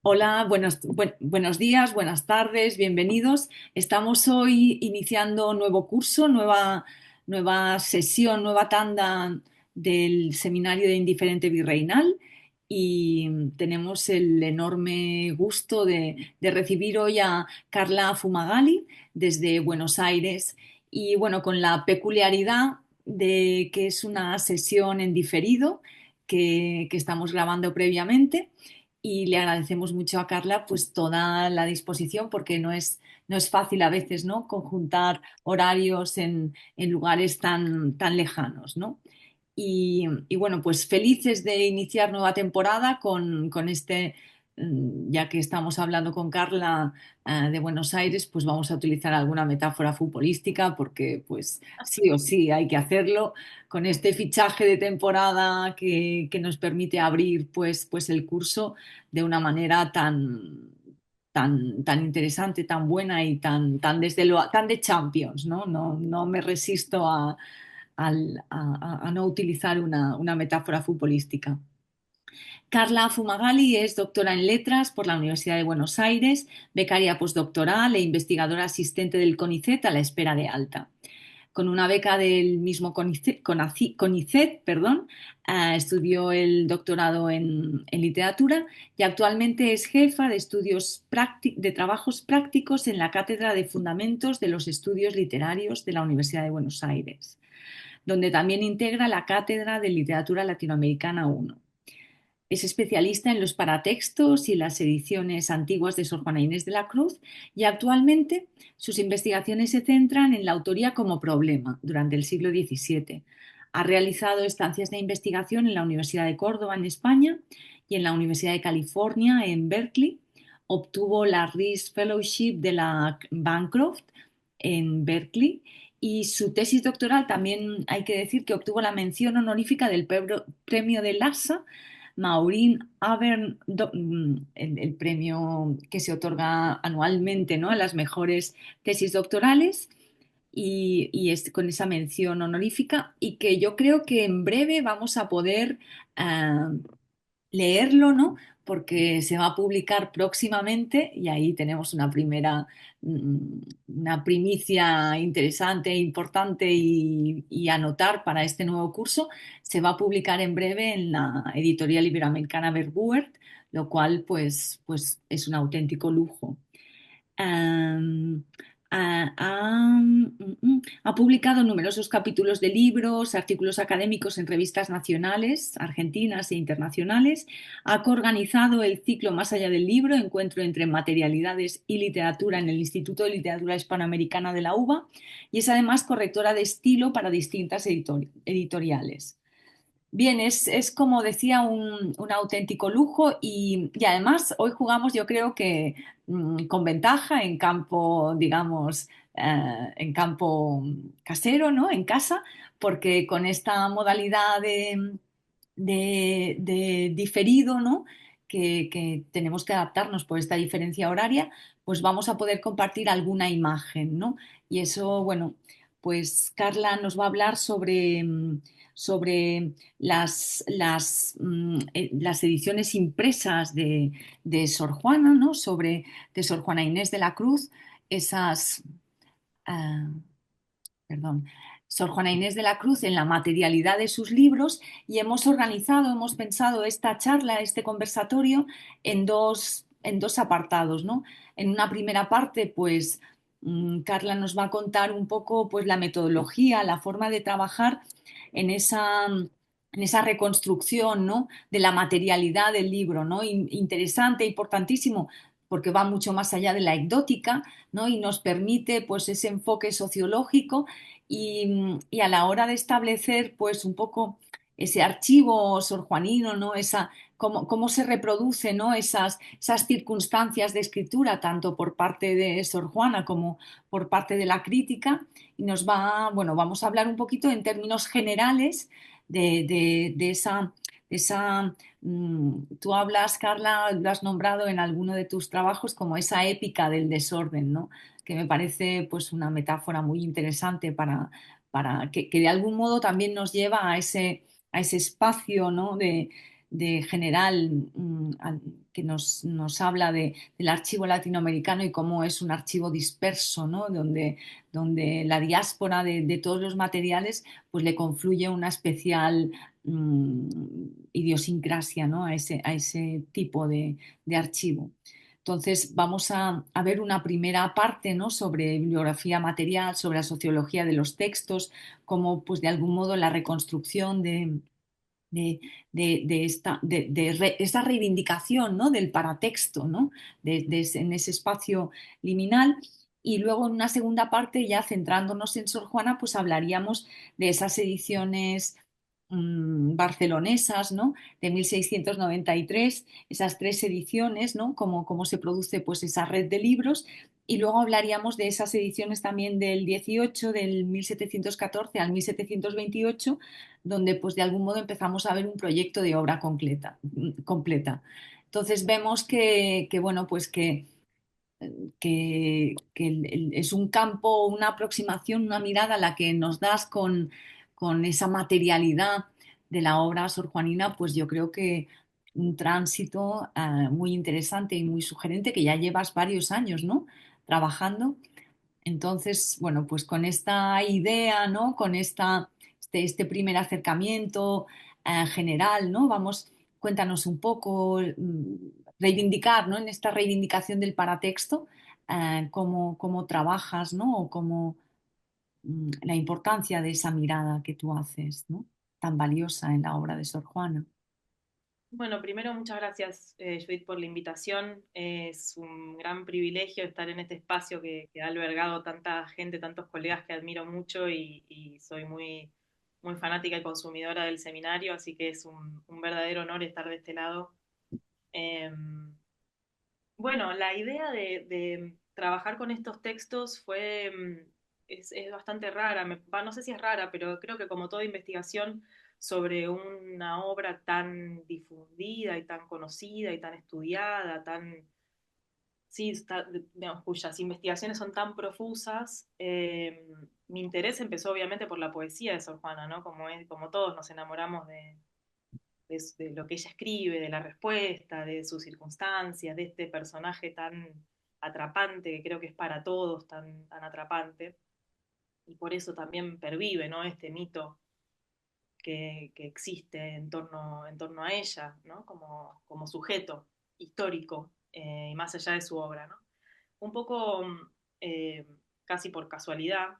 Hola, buenos días, buenas tardes, bienvenidos. Estamos hoy iniciando nuevo curso, nueva sesión, nueva tanda del Seminario de Indiferente Virreinal y tenemos el enorme gusto de recibir hoy a Carla Fumagalli desde Buenos Aires y bueno, con la peculiaridad de que es una sesión en diferido que estamos grabando previamente y le agradecemos mucho a Carla pues toda la disposición porque no es fácil a veces, ¿no? Conjuntar horarios en lugares tan lejanos, ¿no? Y bueno, pues felices de iniciar nueva temporada con este, ya que estamos hablando con Carla de Buenos Aires, pues vamos a utilizar alguna metáfora futbolística porque pues sí o sí hay que hacerlo con este fichaje de temporada que nos permite abrir pues el curso de una manera tan interesante, tan buena y tan de Champions, ¿no? No me resisto a no utilizar una metáfora futbolística. Carla Fumagalli es doctora en Letras por la Universidad de Buenos Aires, becaria postdoctoral e investigadora asistente del CONICET a la espera de alta. Con una beca del mismo CONICET, perdón, estudió el doctorado en literatura y actualmente es jefa de de trabajos prácticos en la Cátedra de Fundamentos de los Estudios Literarios de la Universidad de Buenos Aires, donde también integra la Cátedra de Literatura Latinoamericana 1. Es especialista en los paratextos y las ediciones antiguas de Sor Juana Inés de la Cruz y actualmente sus investigaciones se centran en la autoría como problema durante el siglo XVII. Ha realizado estancias de investigación en la Universidad de Córdoba, en España, y en la Universidad de California, en Berkeley. Obtuvo la Rees Fellowship de la Bancroft en Berkeley y su tesis doctoral también hay que decir que obtuvo la mención honorífica del premio de Lhasa Maureen Avern, el premio que se otorga anualmente, ¿no?, a las mejores tesis doctorales con esa mención honorífica y que yo creo que en breve vamos a poder leerlo, ¿no? Porque se va a publicar próximamente y ahí tenemos mm, una primicia interesante, importante y anotar para este nuevo curso. Se va a publicar en breve en la editorial iberoamericana Verbuert, lo cual pues es un auténtico lujo. Am, ha publicado numerosos capítulos de libros, artículos académicos en revistas nacionales, argentinas e internacionales. Ha coorganizado el ciclo Más allá del libro, encuentro entre materialidades y literatura en el Instituto de Literatura Hispanoamericana de la UBA y es además correctora de estilo para distintas editoriales. Bien, es como decía un auténtico lujo y además hoy jugamos yo creo que con ventaja en campo, digamos, en campo casero, ¿no? En casa, porque con esta modalidad de diferido, ¿no? Que tenemos que adaptarnos por esta diferencia horaria, pues vamos a poder compartir alguna imagen, ¿no? Y eso, bueno, pues Carla nos va a hablar sobre las ediciones impresas de Sor Juana, ¿no? De Sor Juana Inés de la Cruz, esas, ah, perdón, Sor Juana Inés de la Cruz en la materialidad de sus libros y hemos pensado esta charla, este conversatorio en dos apartados, ¿no? En una primera parte, pues Carla nos va a contar un poco pues la metodología, la forma de trabajar en esa reconstrucción, ¿no?, de la materialidad del libro, ¿no? Interesante, importantísimo, porque va mucho más allá de la anecdótica, ¿no? Y nos permite pues ese enfoque sociológico y a la hora de establecer pues un poco ese archivo sorjuanino, ¿no? Cómo se reproduce, ¿no?, esas circunstancias de escritura, tanto por parte de Sor Juana como por parte de la crítica, y bueno, vamos a hablar un poquito en términos generales de tú hablas, Carla, lo has nombrado en alguno de tus trabajos como esa épica del desorden, ¿no? Que me parece pues una metáfora muy interesante para que de algún modo también nos lleva a ese espacio, ¿no?, general que nos habla del archivo latinoamericano y cómo es un archivo disperso, ¿no? Donde la diáspora de todos los materiales pues le confluye una especial mm, idiosincrasia, ¿no? A ese tipo de archivo. Entonces, vamos a ver una primera parte, ¿no? Sobre bibliografía material, sobre la sociología de los textos, como pues de algún modo la reconstrucción de, esta reivindicación, ¿no? Del paratexto, ¿no? En ese espacio liminal. Y luego en una segunda parte, ya centrándonos en Sor Juana, pues hablaríamos de esas ediciones barcelonesas, ¿no? De 1693, esas tres ediciones, ¿no? Cómo se produce pues esa red de libros. Y luego hablaríamos de esas ediciones también del 18, del 1714 al 1728, donde pues de algún modo empezamos a ver un proyecto de obra completa. Entonces vemos bueno, pues es un campo, una aproximación, una mirada a la que nos das con esa materialidad de la obra sorjuanina, pues yo creo que un tránsito muy interesante y muy sugerente que ya llevas varios años, ¿no? Trabajando. Entonces, bueno, pues con esta idea, ¿no? Con este primer acercamiento general, ¿no? Cuéntanos un poco, reivindicar, ¿no? En esta reivindicación del paratexto, cómo trabajas, ¿no? O la importancia de esa mirada que tú haces, ¿no? Tan valiosa en la obra de Sor Juana. Bueno, primero muchas gracias, Judith, por la invitación. Es un gran privilegio estar en este espacio que ha albergado tanta gente, tantos colegas que admiro mucho y soy muy fanática y consumidora del seminario, así que es un verdadero honor estar de este lado. Eh, bueno, la idea de trabajar con estos textos es bastante rara. No sé si es rara, pero creo que como toda investigación sobre una obra tan difundida y tan conocida y tan estudiada, sí, digamos, cuyas investigaciones son tan profusas, mi interés empezó obviamente por la poesía de Sor Juana, ¿no? Como todos nos enamoramos de lo que ella escribe, de la respuesta, de sus circunstancias, de este personaje tan atrapante, que creo que es para todos tan atrapante, y por eso también pervive, ¿no? Este mito que existe en torno a ella, ¿no? Como sujeto histórico, y más allá de su obra, ¿no? Un poco, eh, casi por casualidad,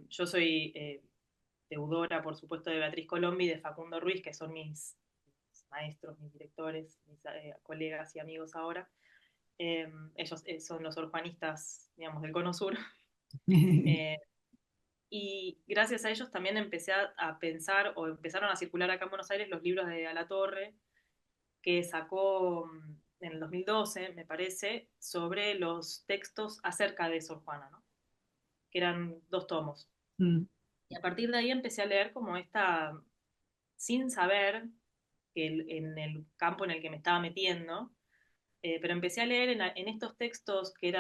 yo soy deudora, por supuesto, de Beatriz Colombi y de Facundo Ruiz, que son mis maestros, mis directores, mis colegas y amigos ahora. Ellos son los orfanistas, digamos, del Cono Sur. Eh, y gracias a ellos también empecé a pensar, o empezaron a circular acá en Buenos Aires los libros de Alatorre, que sacó en el 2012, me parece, sobre los textos acerca de Sor Juana, ¿no? Que eran 2 tomos. Mm, Y a partir de ahí empecé a leer como sin saber que en el campo en el que me estaba metiendo, pero empecé a leer en estos textos que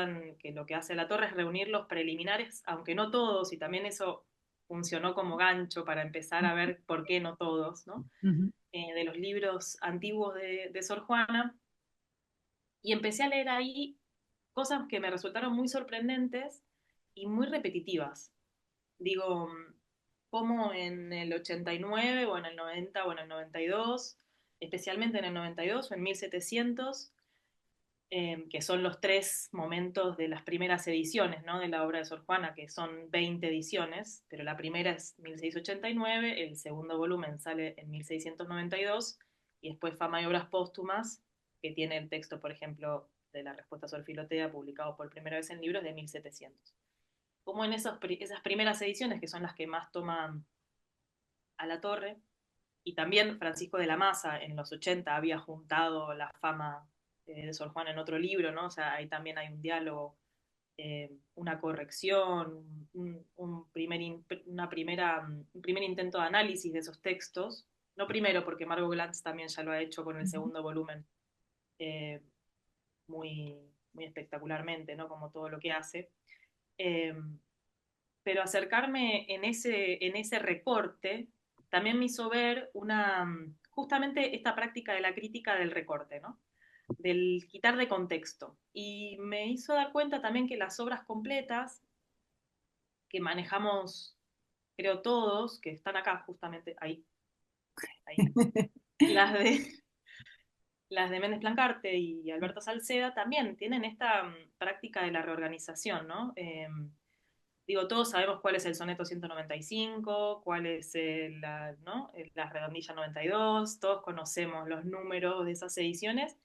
lo que hace la torre es reunir los preliminares, aunque no todos, y también eso funcionó como gancho para empezar a ver por qué no todos, ¿no? ujú, De los libros antiguos de Sor Juana, y empecé a leer ahí cosas que me resultaron muy sorprendentes y muy repetitivas. Digo, como en el 89 o en el 90 o en el 92, especialmente en el 92 o en 1700, que son los 3 momentos de las primeras ediciones, ¿no? De la obra de Sor Juana, que son 20 ediciones, pero la primera es 1689, el segundo volumen sale en 1692 y después Fama y Obras Póstumas, que tiene el texto, por ejemplo, de la respuesta a Sor Filotea, publicado por primera vez en libros de 1700. Como en esas primeras ediciones, que son las que más toman a la torre, y también Francisco de la Maza en los 80 había juntado la fama de Sor Juana en otro libro, ¿no? O sea, ahí también hay un diálogo, una corrección, un primer intento de análisis de esos textos. No primero, porque Margot Glantz también ya lo ha hecho con el ujú. segundo volumen, eh, muy espectacularmente, ¿no? Como todo lo que hace. Eh, pero acercarme en ese recorte también me hizo ver justamente esta práctica de la crítica del recorte, ¿no? Del quitar de contexto. Y me hizo dar cuenta también que las obras completas que manejamos, creo todos, que están acá justamente, ahí, las de, las de Méndez Plancarte y Alberto Salceda también tienen esta práctica de la reorganización, ¿no? Digo, todos sabemos cuál es el soneto 195, cuál es ¿no? La redondilla 92, todos conocemos los números de esas ediciones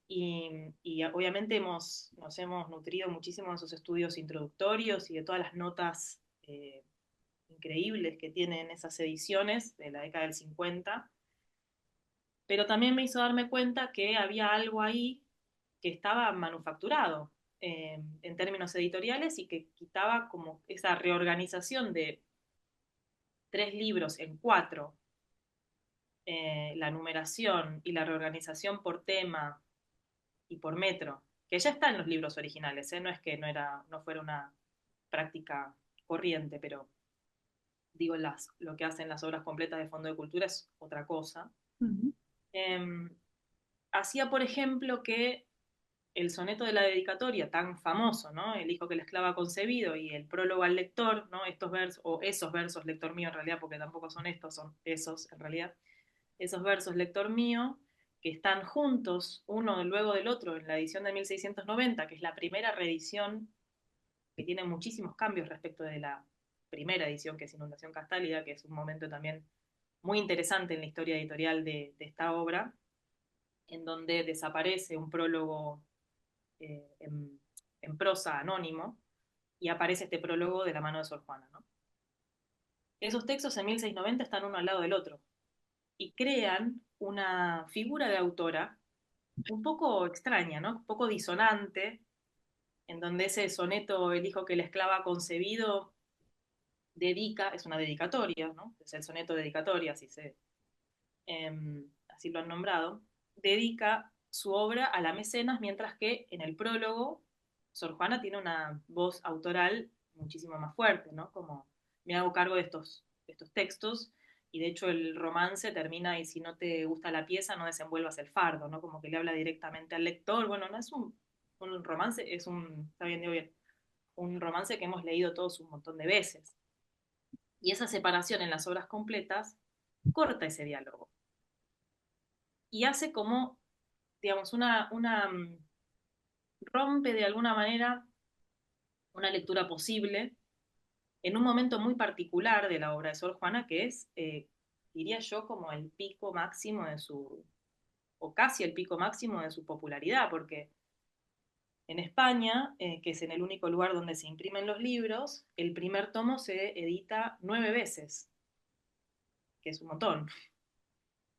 y obviamente nos hemos nutrido muchísimo de sus estudios introductorios y de todas las notas increíbles que tienen esas ediciones de la década del 50, pero también me hizo darme cuenta que había algo ahí que estaba manufacturado en términos editoriales y que quitaba como esa reorganización de 3 libros en 4, la numeración y la reorganización por tema y por metro, que ya está en los libros originales, no es que no fuera una práctica corriente, pero digo, lo que hacen las obras completas de Fondo de Cultura es otra cosa. Ujú. Eh, Hacía, por ejemplo, que el soneto de la dedicatoria tan famoso, ¿no? El hijo que la esclava ha concebido y el prólogo al lector, ¿no? Estos versos, o esos versos, lector mío en realidad, porque tampoco son estos, son esos en realidad, esos versos, lector mío, que están juntos, uno luego del otro, en la edición de 1690, que es la primera reedición, que tiene muchísimos cambios respecto de la primera edición, que es Inundación Castálida, que es un momento también muy interesante en la historia editorial de esta obra, en donde desaparece un prólogo eh, en, en, prosa anónimo y aparece este prólogo de la mano de Sor Juana, ¿no? Esos textos en 1690 están uno al lado del otro y crean una figura de autora un poco extraña, ¿no? Un poco disonante, en donde ese soneto, el hijo que la esclava ha concebido, dedica, es una dedicatoria, ¿no? Es el soneto dedicatoria, así lo han nombrado, dedica su obra a la mecenas, mientras que en el prólogo Sor Juana tiene una voz autoral muchísimo más fuerte, ¿no? Como me hago cargo de estos textos y de hecho el romance termina y si no te gusta la pieza no desenvuelvas el fardo, ¿no? Como que le habla directamente al lector. Bueno, no es un romance, está bien, digo bien, un romance que hemos leído todos un montón de veces. Y esa separación en las obras completas corta ese diálogo y hace como, digamos, rompe de alguna manera una lectura posible en un momento muy particular de la obra de Sor Juana, que es, diría yo, como el pico máximo o casi el pico máximo de su popularidad, porque en España, que es en el único lugar donde se imprimen los libros, el primer tomo se edita 9 veces, que es un montón,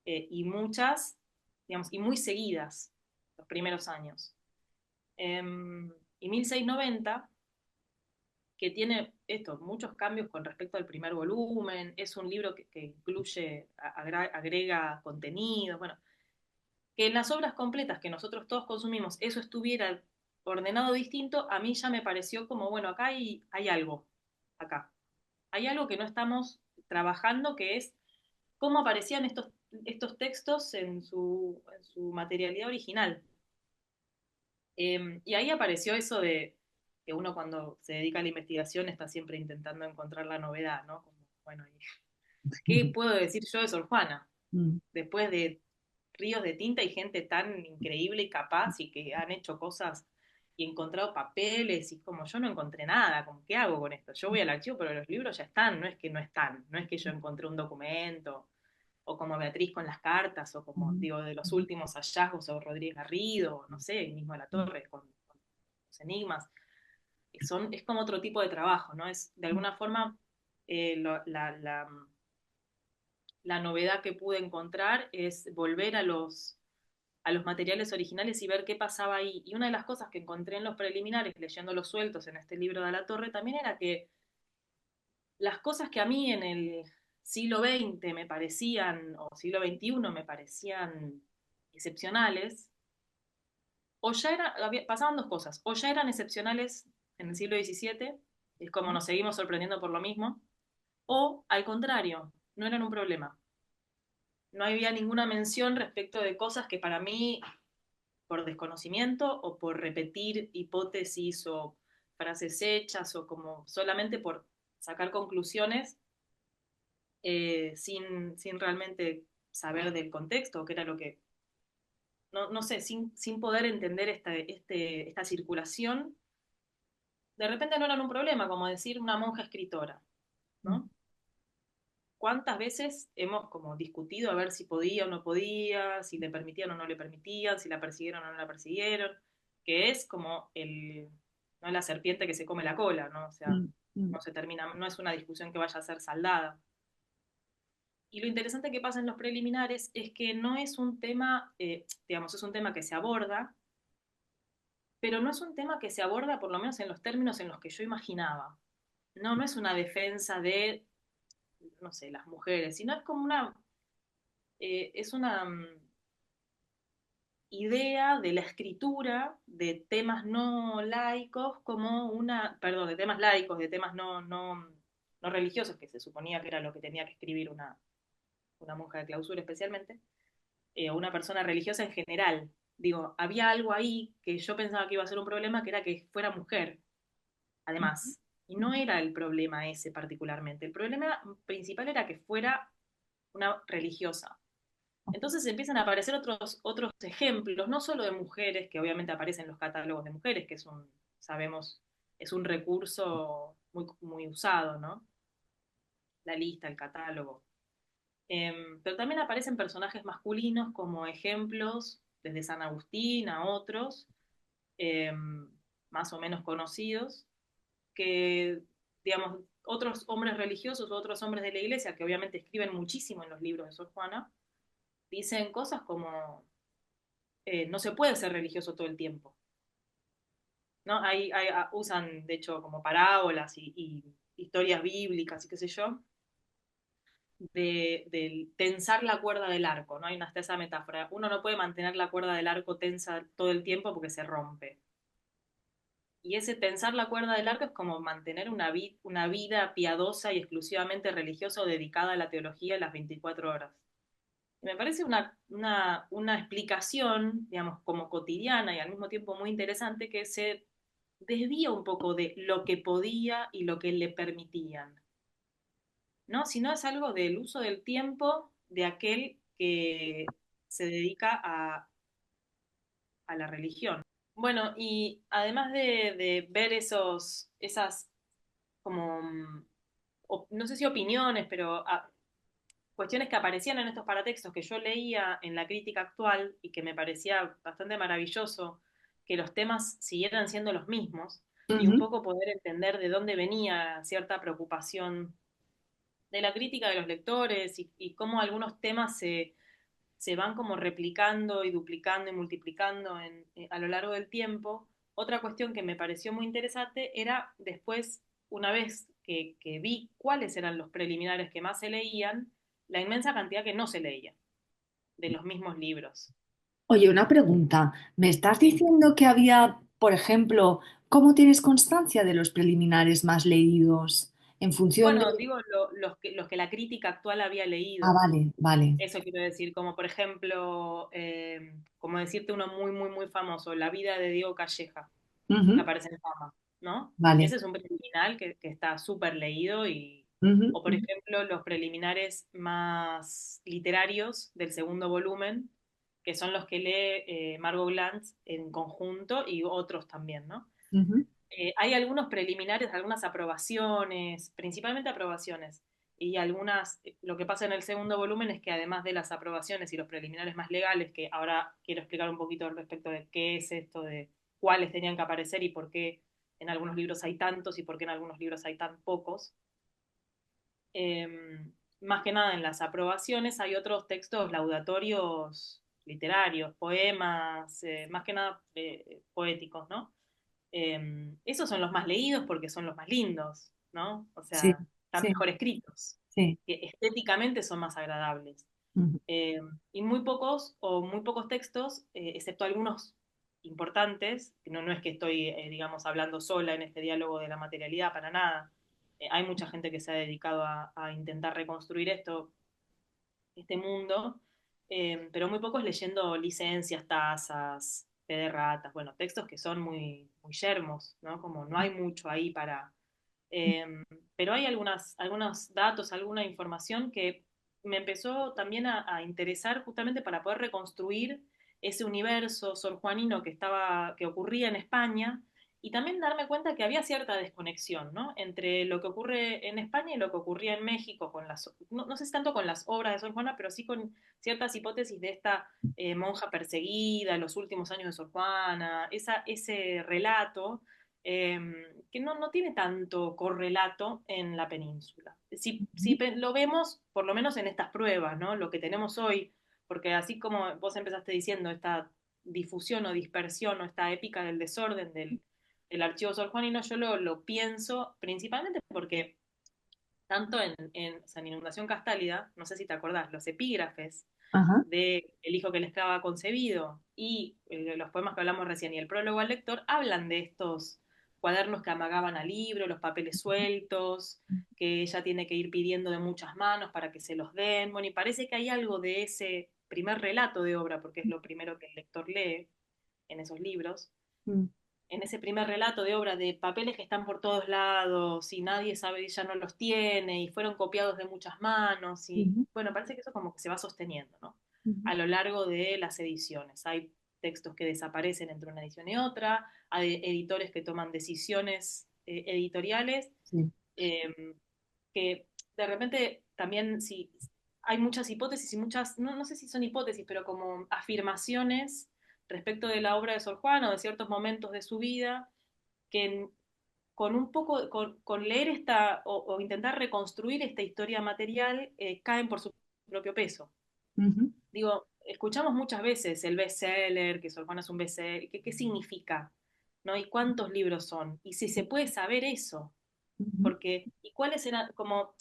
y muchas, digamos, y muy seguidas los primeros años. Y 1690, que tiene muchos cambios con respecto al primer volumen, es un libro que incluye, agrega contenidos, bueno, que en las obras completas que nosotros todos consumimos eso estuviera ordenado distinto, a mí ya me pareció como, bueno, acá hay algo, acá. Hay algo que no estamos trabajando, que es cómo aparecían estos textos en su materialidad original. Y ahí apareció eso de que uno cuando se dedica a la investigación está siempre intentando encontrar la novedad, ¿no? Como, bueno, ¿qué puedo decir yo de Sor Juana? Mm. Después de ríos de tinta y gente tan increíble y capaz y que han hecho cosas y encontrado papeles y como yo no encontré nada, como ¿qué hago con esto? Yo voy al archivo, pero los libros ya están, no es que no están, no es que yo encontré un documento o como Beatriz con las cartas, o como Mm. digo, de los últimos hallazgos, o Rodríguez Garrido, no sé, mismo de la Torre con los enigmas, es como otro tipo de trabajo, ¿no? Es de alguna forma la novedad que pude encontrar es volver a los materiales originales y ver qué pasaba ahí. Y una de las cosas que encontré en los preliminares, leyendo los sueltos en este libro de la Torre, también era que las cosas que a mí en el siglo XX me parecían, o siglo XXI me parecían excepcionales, o ya pasaban dos cosas, o ya eran excepcionales en el siglo XVII, es como nos seguimos sorprendiendo por lo mismo, o al contrario, no eran un problema. no había ninguna mención respecto de cosas que para mí, por desconocimiento o por repetir hipótesis o frases hechas o como solamente por sacar conclusiones sin realmente saber del contexto, que era lo que, no sé, sin poder entender esta circulación, de repente no eran un problema, como decir una monja escritora, ¿no? ¿Cuántas veces hemos como discutido a ver si podía o no podía, si le permitían o no le permitían, si la persiguieron o no la persiguieron? Que es como no la serpiente que se come la cola, ¿no? O sea, Mm, mm, no se termina, no es una discusión que vaya a ser saldada. Y lo interesante que pasa en los preliminares es que no es un tema, digamos, es un tema que se aborda, pero no es un tema que se aborda por lo menos en los términos en los que yo imaginaba. No, no es una defensa de, no sé, las mujeres, sino es como es una idea de la escritura de temas no laicos como perdón, de temas laicos, de temas no religiosos, que se suponía que era lo que tenía que escribir una monja de clausura especialmente, o una persona religiosa en general. Digo, había algo ahí que yo pensaba que iba a ser un problema, que era que fuera mujer, además. Y no era el problema ese particularmente. El problema principal era que fuera una religiosa. Entonces empiezan a aparecer otros ejemplos, no solo de mujeres, que obviamente aparecen en los catálogos de mujeres, que sabemos, es un recurso muy usado, ¿no? La lista, el catálogo. Pero también aparecen personajes masculinos como ejemplos, desde San Agustín a otros, eh, más o menos conocidos, que, digamos, otros hombres religiosos o otros hombres de la iglesia, que obviamente escriben muchísimo en los libros de Sor Juana, dicen cosas como, no se puede ser religioso todo el tiempo, ¿no? Usan, de hecho, como parábolas y historias bíblicas y qué sé yo, de tensar la cuerda del arco, ¿no? Hay hasta esa metáfora. Uno no puede mantener la cuerda del arco tensa todo el tiempo porque se rompe. Y ese tensar la cuerda del arco es como mantener una vida piadosa y exclusivamente religiosa o dedicada a la teología las 24 horas. Y me parece una explicación, digamos, como cotidiana y al mismo tiempo muy interesante que se desvía un poco de lo que podía y lo que le permitían, ¿no? Sino es algo del uso del tiempo de aquel que se dedica a la religión. Bueno, y además de ver esas como, no sé si opiniones, pero cuestiones que aparecían en estos paratextos que yo leía en la crítica actual y que me parecía bastante maravilloso que los temas siguieran siendo los mismos y un ujú. poco poder entender de dónde venía cierta preocupación de la crítica de los lectores y cómo algunos temas se van como replicando y duplicando y multiplicando a lo largo del tiempo. Otra cuestión que me pareció muy interesante era después, una vez que vi cuáles eran los preliminares que más se leían, la inmensa cantidad que no se leía de los mismos libros. Oye, una pregunta. ¿Me estás Sí. diciendo que había, por ejemplo, cómo tienes constancia de los preliminares más leídos en función de... Bueno, digo los que la crítica actual había Ah, leído. vale, vale. Eso quiero decir, como por ejemplo, como decirte uno muy famoso, La vida de Diego Calleja, que Ujú, aparece en Fama, ¿no? vale. Ese es un preliminar que está súper leído Ujú, o por ujú, ejemplo, los preliminares más literarios del segundo volumen, que son los que lee Margot Glantz en conjunto y otros también, ¿no? ujú, Hay algunos preliminares, algunas aprobaciones, principalmente aprobaciones, y lo que pasa en el segundo volumen es que además de las aprobaciones y los preliminares más legales, que ahora quiero explicar un poquito al respecto de qué es esto, de cuáles tenían que aparecer y por qué en algunos libros hay tantos y por qué en algunos libros hay tan pocos, eh, más que nada en las aprobaciones hay otros textos laudatorios literarios, poemas, más que nada poéticos, ¿no? Esos son los más leídos porque son los más lindos, ¿no? O sí, sea, están sí, mejor escritos, sí. que estéticamente son más agradables. Ujú, Eh, y muy pocos textos, excepto algunos importantes, que no es que estoy, digamos, hablando sola en este diálogo de la materialidad, para nada. Hay mucha gente que se ha dedicado a intentar reconstruir esto, este mundo, pero muy pocos leyendo licencias, tasas, fe de ratas, bueno, textos que son muy, muy yermos, ¿no? Como no hay mucho ahí para... eh, pero hay algunos datos, alguna información que me empezó también a interesar justamente para poder reconstruir ese universo sorjuanino que ocurría en España y también darme cuenta que había cierta desconexión, ¿no? Entre lo que ocurre en España y lo que ocurría en México, no sé si tanto con las obras de Sor Juana, pero sí con ciertas hipótesis de esta monja perseguida, los últimos años de Sor Juana, ese relato eh, que no tiene tanto correlato en la península. Si lo vemos, por lo menos en estas pruebas, ¿no? Lo que tenemos hoy, porque así como vos empezaste diciendo, esta difusión o dispersión o esta épica del desorden del archivo sorjuanino, yo lo pienso principalmente porque tanto en San Inundación Castálida, no sé si te acordás, los epígrafes Ajá. de El hijo que el esclavo ha concebido y los poemas que hablamos recién y el prólogo al lector hablan de estos cuadernos que amagaban al libro, los papeles sueltos, que ella tiene que ir pidiendo de muchas manos para que se los den. Bueno, y parece que hay algo de ese primer relato de obra, porque es lo primero que el lector lee en esos libros, Mm, en ese primer relato de obra de papeles que están por todos lados y nadie sabe, ella no los tiene y fueron copiados de muchas manos y ujú, bueno, parece que eso como que se va sosteniendo, ¿no? ujú, A lo largo de las ediciones. Hay textos que desaparecen entre una edición y otra, hay editores que toman decisiones editoriales sí. eh, que de repente también si hay muchas hipótesis y muchas, no sé si son hipótesis, pero como afirmaciones respecto de la obra de Sor Juana o de ciertos momentos de su vida que con un poco, con leer o intentar reconstruir esta historia material, caen por su propio peso. Ujú, Digo, escuchamos muchas veces el bestseller, que Sor Juana es un bestseller, ¿qué significa? ¿No? ¿Y cuántos libros son? Y si se puede saber eso, ujú, porque, ¿y cuáles eran, como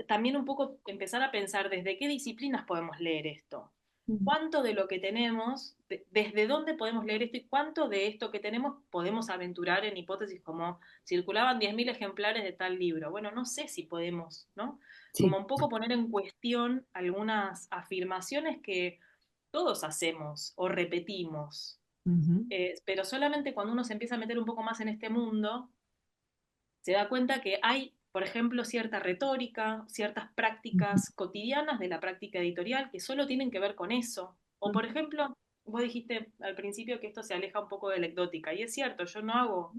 también un poco empezar a pensar desde qué disciplinas podemos leer esto? ujú. ¿Cuánto de lo que tenemos, desde dónde podemos leer esto y cuánto de esto que tenemos podemos aventurar en hipótesis como circulaban 10.000 ejemplares de tal libro? Bueno, no sé si podemos, ¿no? Como Sí. un poco poner en cuestión algunas afirmaciones que todos hacemos o repetimos, Ujú, pero solamente cuando uno se empieza a meter un poco más en este mundo, se da cuenta que hay, por ejemplo, cierta retórica, ciertas ujú, prácticas cotidianas de la práctica editorial que solo tienen que ver con eso. O, ujú, por ejemplo, vos dijiste al principio que esto se aleja un poco de la ecdótica, y es cierto, yo no hago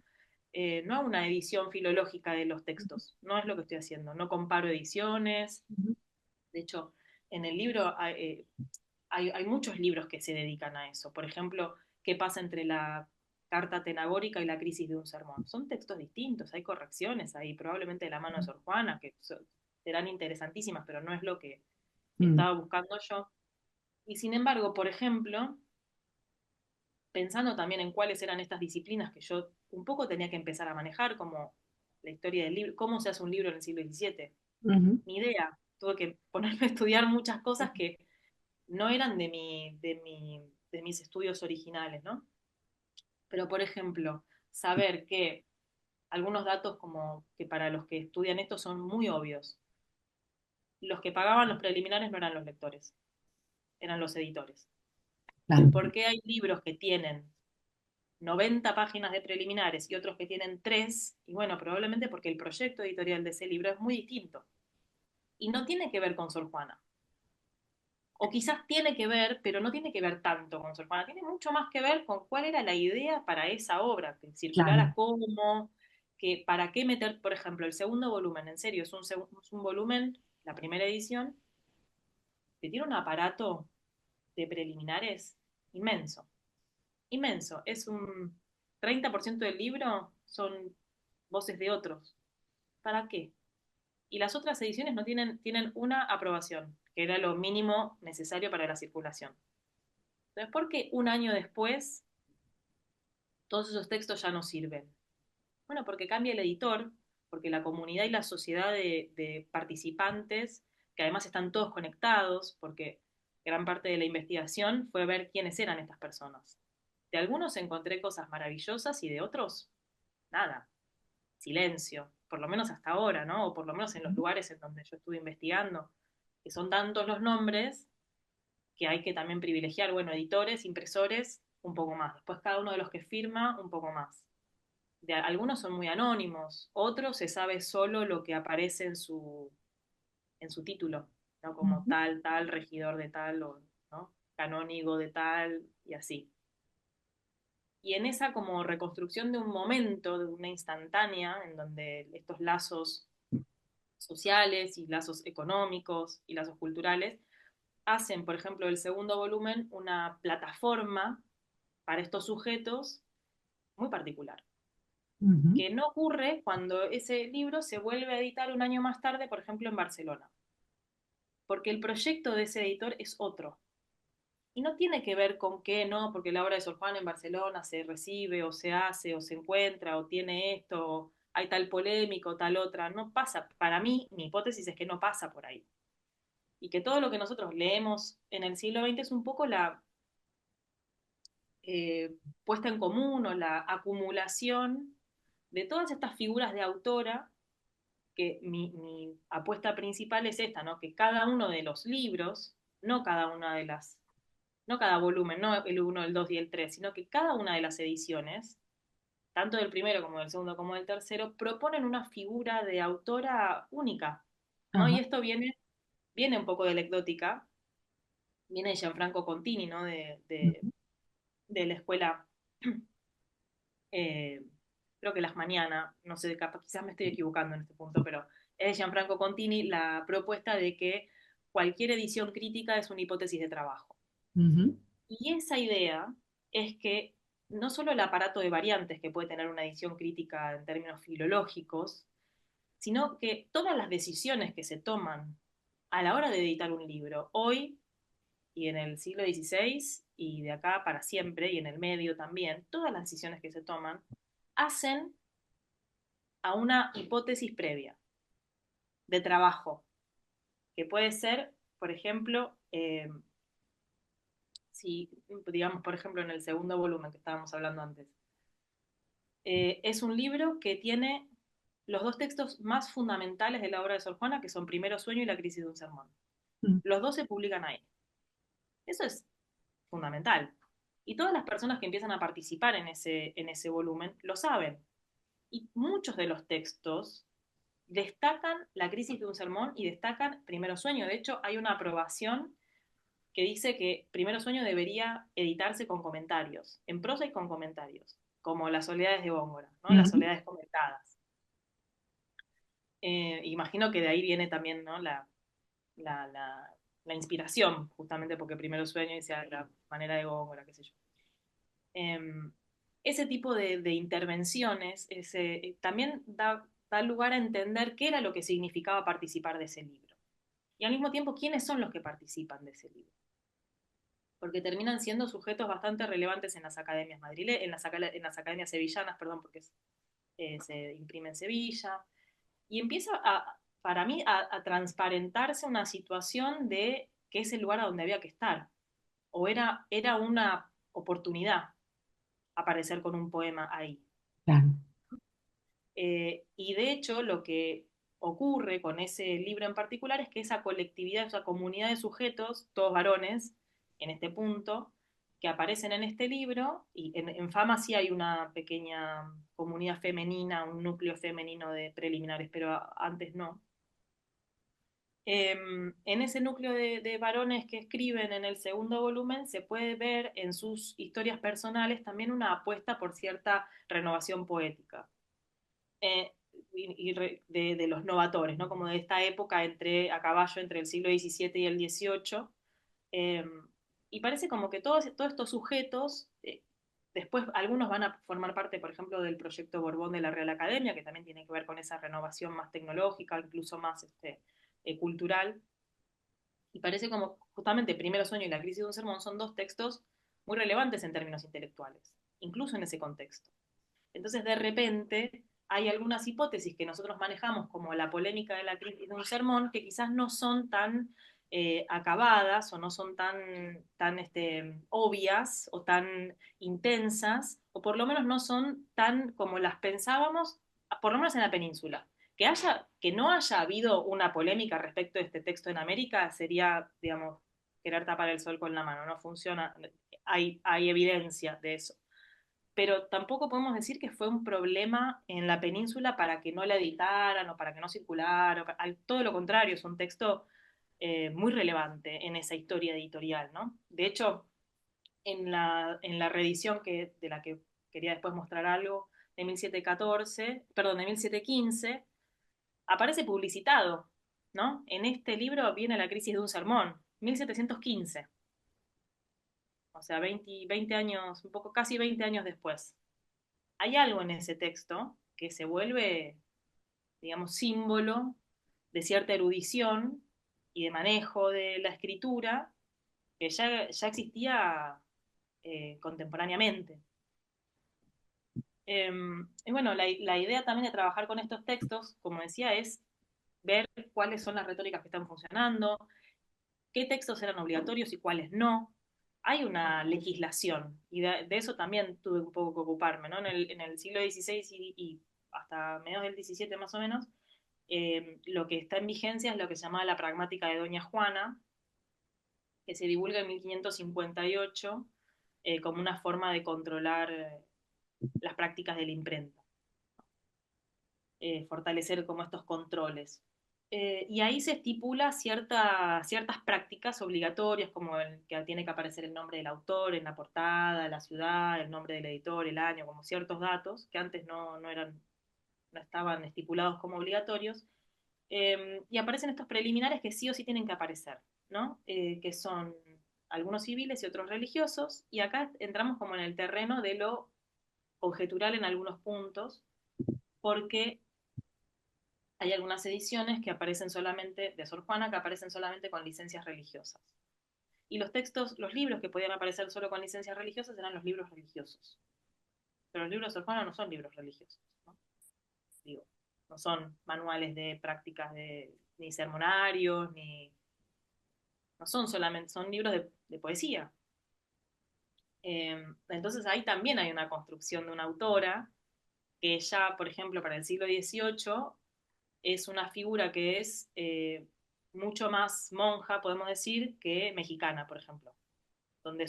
una edición filológica de los textos, no es lo que estoy haciendo, no comparo ediciones, ujú, de hecho, en el libro hay muchos libros que se dedican a eso. Por ejemplo, ¿qué pasa entre la carta tenagórica y la crisis de un sermón? Son textos distintos, hay correcciones ahí, probablemente de la mano de Sor Juana, que serán interesantísimas, pero no es lo que mm, estaba buscando yo. Y sin embargo, por ejemplo, pensando también en cuáles eran estas disciplinas que yo un poco tenía que empezar a manejar, como la historia del libro, cómo se hace un libro en el siglo XVII. ujú, Ni idea, tuve que ponerme a estudiar muchas cosas que no eran de mis estudios originales, ¿no? Pero, por ejemplo, saber que algunos datos como que para los que estudian esto son muy obvios. Los que pagaban los preliminares no eran los lectores, eran los editores. claro. ¿Por qué hay libros que tienen 90 páginas de preliminares y otros que tienen 3? Y bueno, probablemente porque el proyecto editorial de ese libro es muy distinto. Y no tiene que ver con Sor Juana. O quizás tiene que ver, pero no tiene que ver tanto con Sor Juana, tiene mucho más que ver con cuál era la idea para esa obra, que circulara Claro. cómo, que para qué meter, por ejemplo, el segundo volumen, en serio, es un volumen, la primera edición, que tiene un aparato de preliminares inmenso, inmenso. Es un 30% del libro son voces de otros. ¿Para qué? Y las otras ediciones no tienen una aprobación, que era lo mínimo necesario para la circulación. Entonces, ¿por qué un año después todos esos textos ya no sirven? Bueno, porque cambia el editor, porque la comunidad y la sociedad de participantes, que además están todos conectados, porque gran parte de la investigación fue ver quiénes eran estas personas. De algunos encontré cosas maravillosas y de otros, nada, silencio, por lo menos hasta ahora, ¿no? O por lo menos en los lugares en donde yo estuve investigando, que son tantos los nombres que hay que también privilegiar, bueno, editores, impresores, un poco más. Después cada uno de los que firma, un poco más. Algunos son muy anónimos, otros se sabe solo lo que aparece en su título, ¿no? Como Ujú, tal, tal, regidor de tal, o, ¿no? Canónigo de tal, y así. Y en esa como reconstrucción de un momento, de una instantánea, en donde estos lazos sociales y lazos económicos y lazos culturales hacen, por ejemplo, el segundo volumen una plataforma para estos sujetos muy particular, ujú, que no ocurre cuando ese libro se vuelve a editar un año más tarde, por ejemplo, en Barcelona, porque el proyecto de ese editor es otro. Y no tiene que ver con qué, no, porque la obra de Sor Juana en Barcelona se recibe o se hace o se encuentra o tiene esto, o hay tal polémico, tal otra. No pasa, para mí, mi hipótesis es que no pasa por ahí. Y que todo lo que nosotros leemos en el siglo XX es un poco la puesta en común o la acumulación de todas estas figuras de autora, que mi apuesta principal es esta, ¿no? Que cada uno de los libros, no cada una de las, no cada volumen, no el uno, el 2 y el 3, sino que cada una de las ediciones, tanto del primero como del segundo como del tercero, proponen una figura de autora única, ¿no? Y ajá, esto viene un poco de la ecdótica, viene de Gianfranco Contini, ¿no? ujú, De la escuela, eh, creo que Las Mañana, no sé, quizás me estoy equivocando en este punto, pero es de Gianfranco Contini la propuesta de que cualquier edición crítica es una hipótesis de trabajo. ujú, Y esa idea es que no solo el aparato de variantes que puede tener una edición crítica en términos filológicos, sino que todas las decisiones que se toman a la hora de editar un libro, hoy y en el siglo XVI y de acá para siempre y en el medio también, todas las decisiones que se toman hacen a una hipótesis previa de trabajo, que puede ser, por ejemplo, si, digamos, por ejemplo, en el segundo volumen que estábamos hablando antes, es un libro que tiene los dos textos más fundamentales de la obra de Sor Juana, que son Primero Sueño y La crisis de un sermón. ujú, Los dos se publican ahí. Eso es fundamental. Y todas las personas que empiezan a participar en ese volumen lo saben. Y muchos de los textos destacan la crisis de un sermón y destacan Primero Sueño. De hecho, hay una aprobación que dice que Primero Sueño debería editarse con comentarios, en prosa y con comentarios, como Las soledades de Góngora, ¿no? Las ujú. soledades comentadas. Imagino que de ahí viene también, ¿no? la, la, la inspiración, justamente porque Primero Sueño y sea la manera de Góngora, qué sé yo. Eh, ese tipo de intervenciones también da lugar a entender qué era lo que significaba participar de ese libro. Y al mismo tiempo, quiénes son los que participan de ese libro. Porque terminan siendo sujetos bastante relevantes en las academias madrileñas, en las academias sevillanas, perdón, porque se imprime en Sevilla. Y empieza para mí a transparentarse una situación de que es el lugar a donde había que estar. O era una oportunidad aparecer con un poema ahí. Claro. Y de hecho, lo que ocurre con ese libro en particular es que esa colectividad, esa comunidad de sujetos, todos varones, en este punto, que aparecen en este libro, y en Fama sí hay una pequeña comunidad femenina, un núcleo femenino de preliminares, pero antes no. En ese núcleo de varones que escriben en el segundo volumen se puede ver en sus historias personales también una apuesta por cierta renovación poética. eh, de los novatores, ¿no? Como de esta época a caballo entre el siglo XVII y el XVIII. Eh, y parece como que todos estos sujetos, después algunos van a formar parte, por ejemplo, del proyecto Borbón de la Real Academia, que también tiene que ver con esa renovación más tecnológica, incluso más cultural. Y parece como justamente Primero Sueño y La crisis de un sermón son dos textos muy relevantes en términos intelectuales, incluso en ese contexto. Entonces, de repente, hay algunas hipótesis que nosotros manejamos, como la polémica de la crisis de un sermón, que quizás no son tan acabadas o no son tan obvias o tan intensas, o por lo menos no son tan como las pensábamos, por lo menos en la península. Que no haya habido una polémica respecto de este texto en América sería, digamos, querer tapar el sol con la mano, no funciona, hay evidencia de eso. Pero tampoco podemos decir que fue un problema en la península para que no la editaran o para que no circulara, todo lo contrario, es un texto muy relevante en esa historia editorial, ¿no? De hecho, en la reedición de la que quería después mostrar algo, de 1714, perdón, de 1715, aparece publicitado, ¿no? En este libro viene la crisis de un sermón, 1715, o sea, 20 años, un poco, casi 20 años después. Hay algo en ese texto que se vuelve, digamos, símbolo de cierta erudición y de manejo de la escritura que ya existía contemporáneamente. Y bueno, la idea también de trabajar con estos textos, como decía, es ver cuáles son las retóricas que están funcionando, qué textos eran obligatorios y cuáles no. Hay una legislación y de eso también tuve un poco que ocuparme, ¿no? En el siglo XVI y hasta mediados del XVII más o menos, lo que está en vigencia es lo que se llamaba la pragmática de Doña Juana, que se divulga en 1558 como una forma de controlar las prácticas de la imprenta, fortalecer como estos controles. Y ahí se estipula ciertas prácticas obligatorias, como el que tiene que aparecer el nombre del autor en la portada, la ciudad, el nombre del editor, el año, como ciertos datos que antes no estaban estipulados como obligatorios. Y aparecen estos preliminares que sí o sí tienen que aparecer, ¿no? Que son algunos civiles y otros religiosos, y acá entramos como en el terreno de lo conjetural en algunos puntos, porque hay algunas ediciones que aparecen solamente, de Sor Juana, que aparecen solamente con licencias religiosas. Y los textos, los libros que podían aparecer solo con licencias religiosas eran los libros religiosos. Pero los libros de Sor Juana no son libros religiosos, ¿no? Digo, no son manuales de prácticas ni sermonarios, no son solamente, son libros de poesía. Entonces ahí también hay una construcción de una autora que ya, por ejemplo, para el siglo XVIII es una figura que es mucho más monja, podemos decir, que mexicana, por ejemplo, donde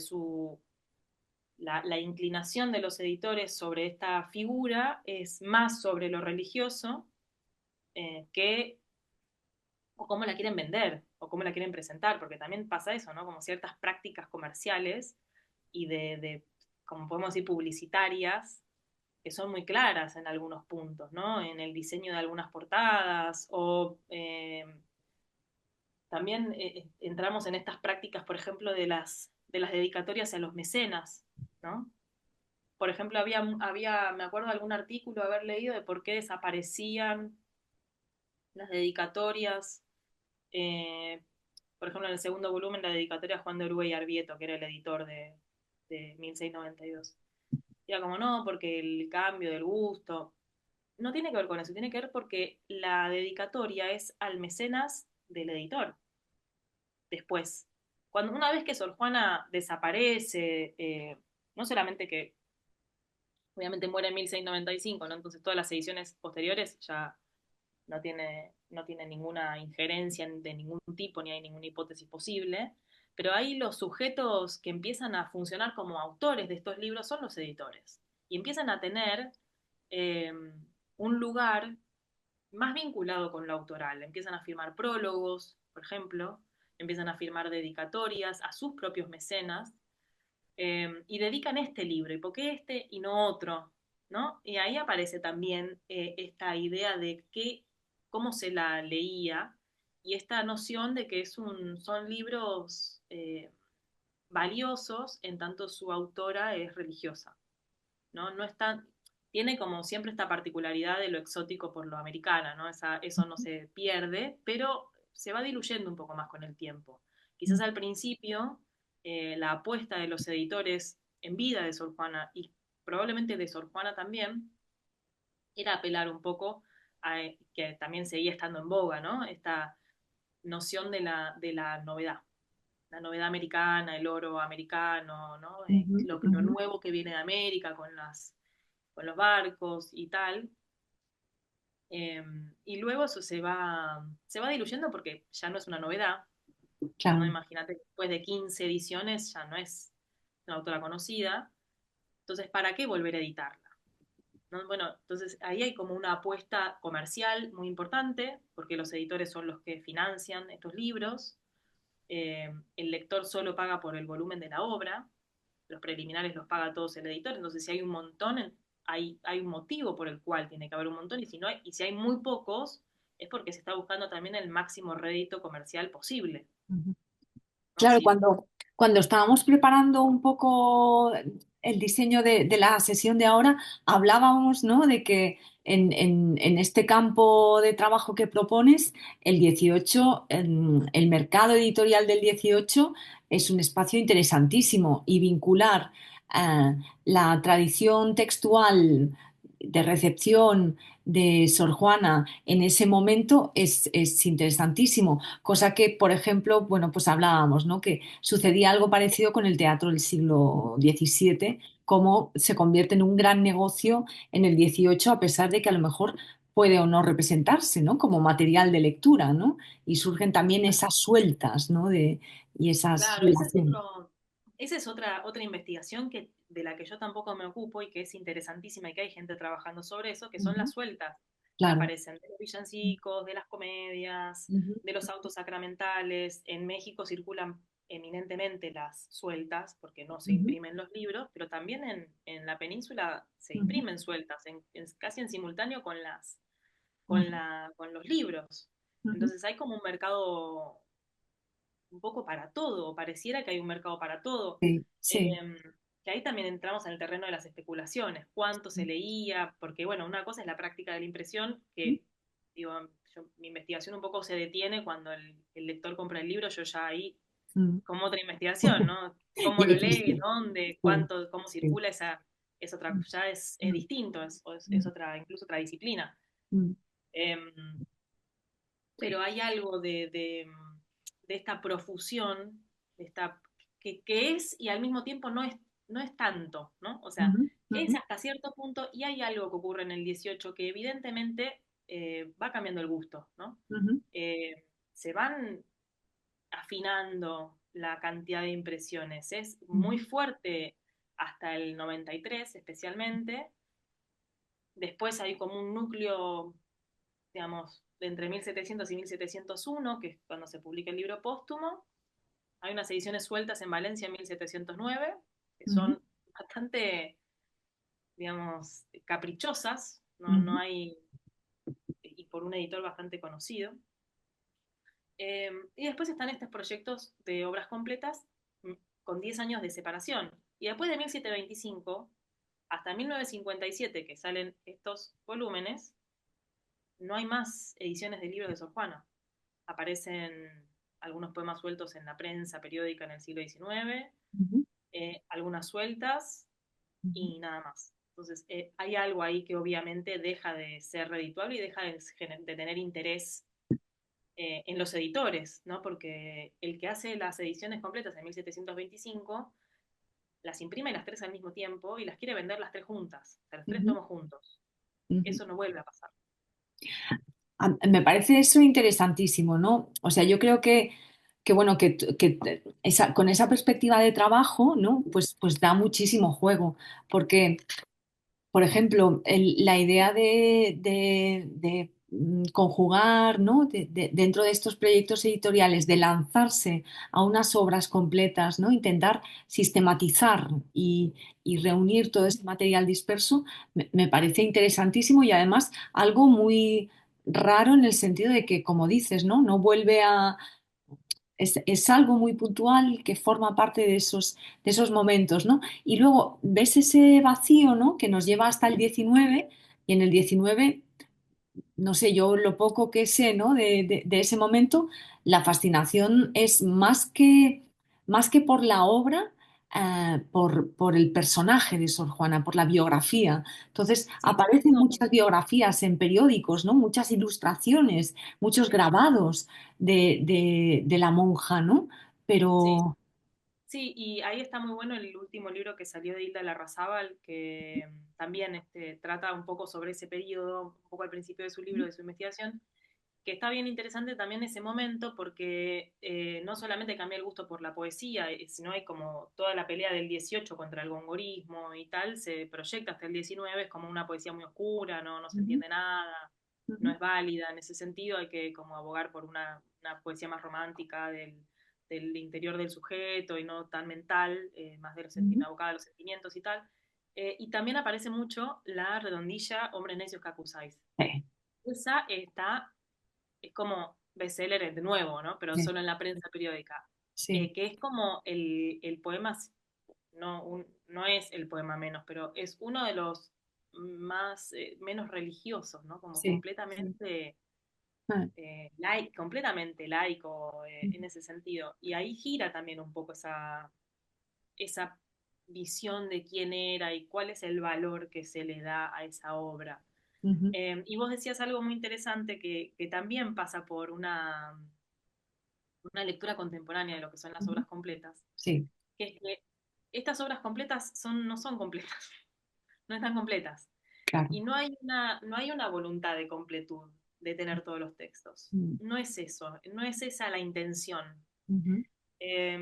la inclinación de los editores sobre esta figura es más sobre lo religioso que o cómo la quieren vender o cómo la quieren presentar, porque también pasa eso, ¿no? Como ciertas prácticas comerciales y como podemos decir, publicitarias, que son muy claras en algunos puntos, ¿no? En el diseño de algunas portadas o también entramos en estas prácticas, por ejemplo, de las dedicatorias a los mecenas, ¿no? Por ejemplo, me acuerdo de algún artículo haber leído de por qué desaparecían las dedicatorias, eh, por ejemplo, en el segundo volumen, la dedicatoria a Juan de Oruga y Arbieto, que era el editor de 1692. Era como, no, porque el cambio del gusto, no tiene que ver con eso, tiene que ver porque la dedicatoria es al mecenas del editor. Después, una vez que Sor Juana desaparece, no solamente que obviamente muere en 1695, ¿no? Entonces todas las ediciones posteriores ya no tiene ninguna injerencia de ningún tipo, ni hay ninguna hipótesis posible, pero ahí los sujetos que empiezan a funcionar como autores de estos libros son los editores, y empiezan a tener eh, un lugar más vinculado con lo autoral, empiezan a firmar prólogos, por ejemplo, empiezan a firmar dedicatorias a sus propios mecenas, y dedican este libro, y por qué este y no otro, ¿no? Y ahí aparece también esta idea de cómo se la leía y esta noción de que son libros valiosos en tanto su autora es religiosa, ¿no? No está, tiene como siempre esta particularidad de lo exótico por lo americana, ¿no? Eso no se pierde, pero se va diluyendo un poco más con el tiempo. Quizás al principio la apuesta de los editores en vida de Sor Juana y probablemente de Sor Juana también era apelar un poco a que también seguía estando en boga, ¿no? Esta noción de la novedad, la novedad americana, el oro americano, ¿no? Ujú, Lo ujú. nuevo que viene de América con los barcos y tal. Y luego eso se va diluyendo porque ya no es una novedad. ¿no? claro. Imagínate que después de 15 ediciones ya no es una autora conocida, entonces, ¿para qué volver a editarla? ¿No? Bueno, entonces ahí hay como una apuesta comercial muy importante, porque los editores son los que financian estos libros, el lector solo paga por el volumen de la obra, los preliminares los paga todos el editor, entonces si hay un montón, hay un motivo por el cual tiene que haber un montón, y si, no hay, y si hay muy pocos, es porque se está buscando también el máximo rédito comercial posible, ¿no? Claro, Sí, cuando estábamos preparando un poco el diseño de la sesión de ahora, hablábamos, ¿no? De que en este campo de trabajo que propones, el 18, el mercado editorial del 18 es un espacio interesantísimo y vincular la tradición textual de recepción de Sor Juana en ese momento es interesantísimo. Cosa que, por ejemplo, bueno, pues hablábamos, ¿no? Que sucedía algo parecido con el teatro del siglo XVII, cómo se convierte en un gran negocio en el XVIII, a pesar de que a lo mejor puede o no representarse, ¿no? Como material de lectura, ¿no? Y surgen también esas sueltas, ¿no? Y esas claro, relaciones. esa es otra investigación de la que yo tampoco me ocupo y que es interesantísima y que hay gente trabajando sobre eso, que son Ujú, las sueltas que claro. aparecen de los villancicos, de las comedias, Ujú, de los autos sacramentales. En México circulan eminentemente las sueltas, porque no se ujú, imprimen los libros, pero también en la península se ujú, imprimen sueltas, casi en simultáneo ujú, con los libros. ujú. Entonces hay como un mercado un poco para todo, pareciera que hay un mercado para todo. Sí, Eh, sí. que ahí también entramos en el terreno de las especulaciones, cuánto se leía, porque bueno, una cosa es la práctica de la impresión, que digo, mi investigación un poco se detiene cuando el lector compra el libro, yo ya ahí, Mm. como otra investigación, ¿no? ¿Cómo Ya lo lee? hiciste. ¿Dónde? Sí, ¿Cuánto? ¿Cómo sí. circula esa? Es otra, Mm, ya es mm, distinto, es mm, otra, incluso otra disciplina. mm, Eh, pero hay algo de esta profusión, de esta, que es y al mismo tiempo no es tanto, ¿no? O sea, ujú, es ujú, hasta cierto punto y hay algo que ocurre en el 18 que evidentemente va cambiando el gusto, ¿no? ujú, Se van afinando la cantidad de impresiones, es muy ujú, fuerte hasta el 93 especialmente, después hay como un núcleo digamos, de entre 1700 y 1701, que es cuando se publica el libro póstumo. Hay unas ediciones sueltas en Valencia en 1709, que ujú, son bastante, digamos, caprichosas, no ujú, hay, y por un editor bastante conocido. Y después están estos proyectos de obras completas mm, con 10 años de separación. Y después de 1725 hasta 1957, que salen estos volúmenes, no hay más ediciones de libros de Sor Juana. Aparecen algunos poemas sueltos en la prensa periódica en el siglo XIX, ujú, algunas sueltas ujú, y nada más. Entonces, hay algo ahí que obviamente deja de ser redituable y deja de tener interés en los editores, ¿no? Porque el que hace las ediciones completas en 1725 las imprime las tres al mismo tiempo y las quiere vender las tres juntas, o sea, los tres ujú, tomos juntos. ujú. Eso no vuelve a pasar. Me parece eso interesantísimo, ¿no? O sea, yo creo que bueno, con esa perspectiva de trabajo, ¿no? Pues da muchísimo juego, porque por ejemplo, la idea de conjugar, ¿no? Dentro de estos proyectos editoriales, de lanzarse a unas obras completas, ¿no? Intentar sistematizar y reunir todo ese material disperso, me parece interesantísimo y además algo muy raro en el sentido de que, como dices, ¿no? No vuelve a, es algo muy puntual que forma parte de esos momentos, ¿no? Y luego ves ese vacío, ¿no? Que nos lleva hasta el 19 y en el 19 no sé, yo lo poco que sé, ¿no? De ese momento, la fascinación es más que por la obra, por el personaje de Sor Juana, por la biografía. Entonces, Sí, por aparecen eso, muchas biografías en periódicos, ¿no? Muchas ilustraciones, muchos grabados de la monja, ¿no? sí, Pero... sí, y ahí está muy bueno el último libro que salió de Hilda Larrazábal, que también trata un poco sobre ese periodo, un poco al principio de su libro, de su investigación, que está bien interesante también ese momento porque no solamente cambia el gusto por la poesía, sino hay como toda la pelea del 18 contra el gongorismo y tal, se proyecta hasta el 19, es como una poesía muy oscura, no se Ujú, entiende nada, no ujú, es válida. En ese sentido hay que como abogar por una poesía más romántica del interior del sujeto y no tan mental, más de ujú. abocada a los sentimientos y tal. Y también aparece mucho la redondilla Hombres necios que acusáis. Sí, Esa está, es como bestseller de nuevo, ¿no? Pero sí, solo en la prensa periódica. sí. Que es como el poema, no es el poema menos, pero es uno de los más, menos religiosos, ¿no? Como Sí, sí. completamente, Ah, completamente laico, ujú, en ese sentido. Y ahí gira también un poco esa visión de quién era y cuál es el valor que se le da a esa obra. ujú, Y vos decías algo muy interesante que también pasa por una lectura contemporánea de lo que son las ujú. obras completas, Sí, que es que estas obras completas no son completas, no están completas. claro. Y no hay una voluntad de completud, de tener todos los textos. Mm, No es eso, no es esa la intención. ujú, Eh,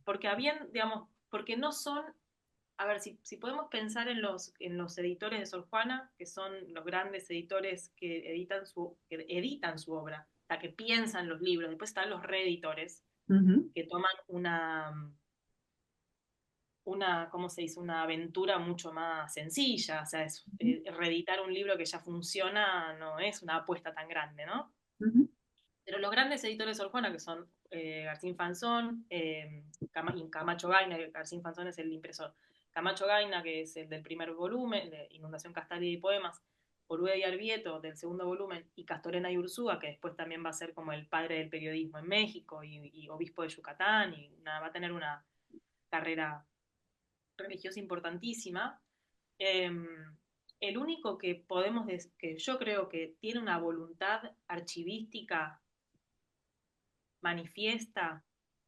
Porque habían, digamos, porque no son, a ver, si podemos pensar en los editores de Sor Juana, que son los grandes editores que editan su obra, la que piensan los libros, después están los reeditores, ujú, que toman ¿cómo se dice? Una aventura mucho más sencilla, o sea, ujú, reeditar un libro que ya funciona no es una apuesta tan grande, ¿no? ujú, Pero los grandes editores de Sor Juana, que son Garcín Fanzón, y Camacho Gaina, que Garcín Fanzón es el impresor, Camacho Gaina, que es el del primer volumen, de Inundación Castalia y Poemas, Orué y Arbieto, del segundo volumen, y Castorena y Ursúa, que después también va a ser como el padre del periodismo en México y obispo de Yucatán, y va a tener una carrera religiosa importantísima. Eh, el único que que yo creo que tiene una voluntad archivística manifiesta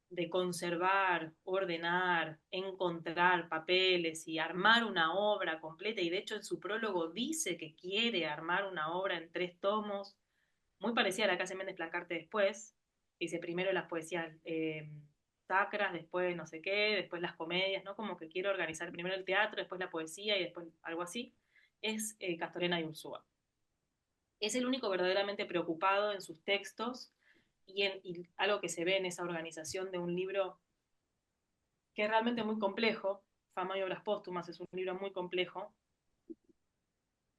de conservar, ordenar, encontrar papeles y armar una obra completa, y de hecho en su prólogo dice que quiere armar una obra en 3 tomos, muy parecida a la que hace Méndez Plancarte después, dice primero las poesías sacras, después no sé qué, después las comedias, ¿no? Como que quiere organizar primero el teatro, después la poesía y después algo así, es Castorena y Ursúa. Es el único verdaderamente preocupado en sus textos y algo que se ve en esa organización de un libro que es realmente muy complejo. Fama y obras póstumas es un libro muy complejo,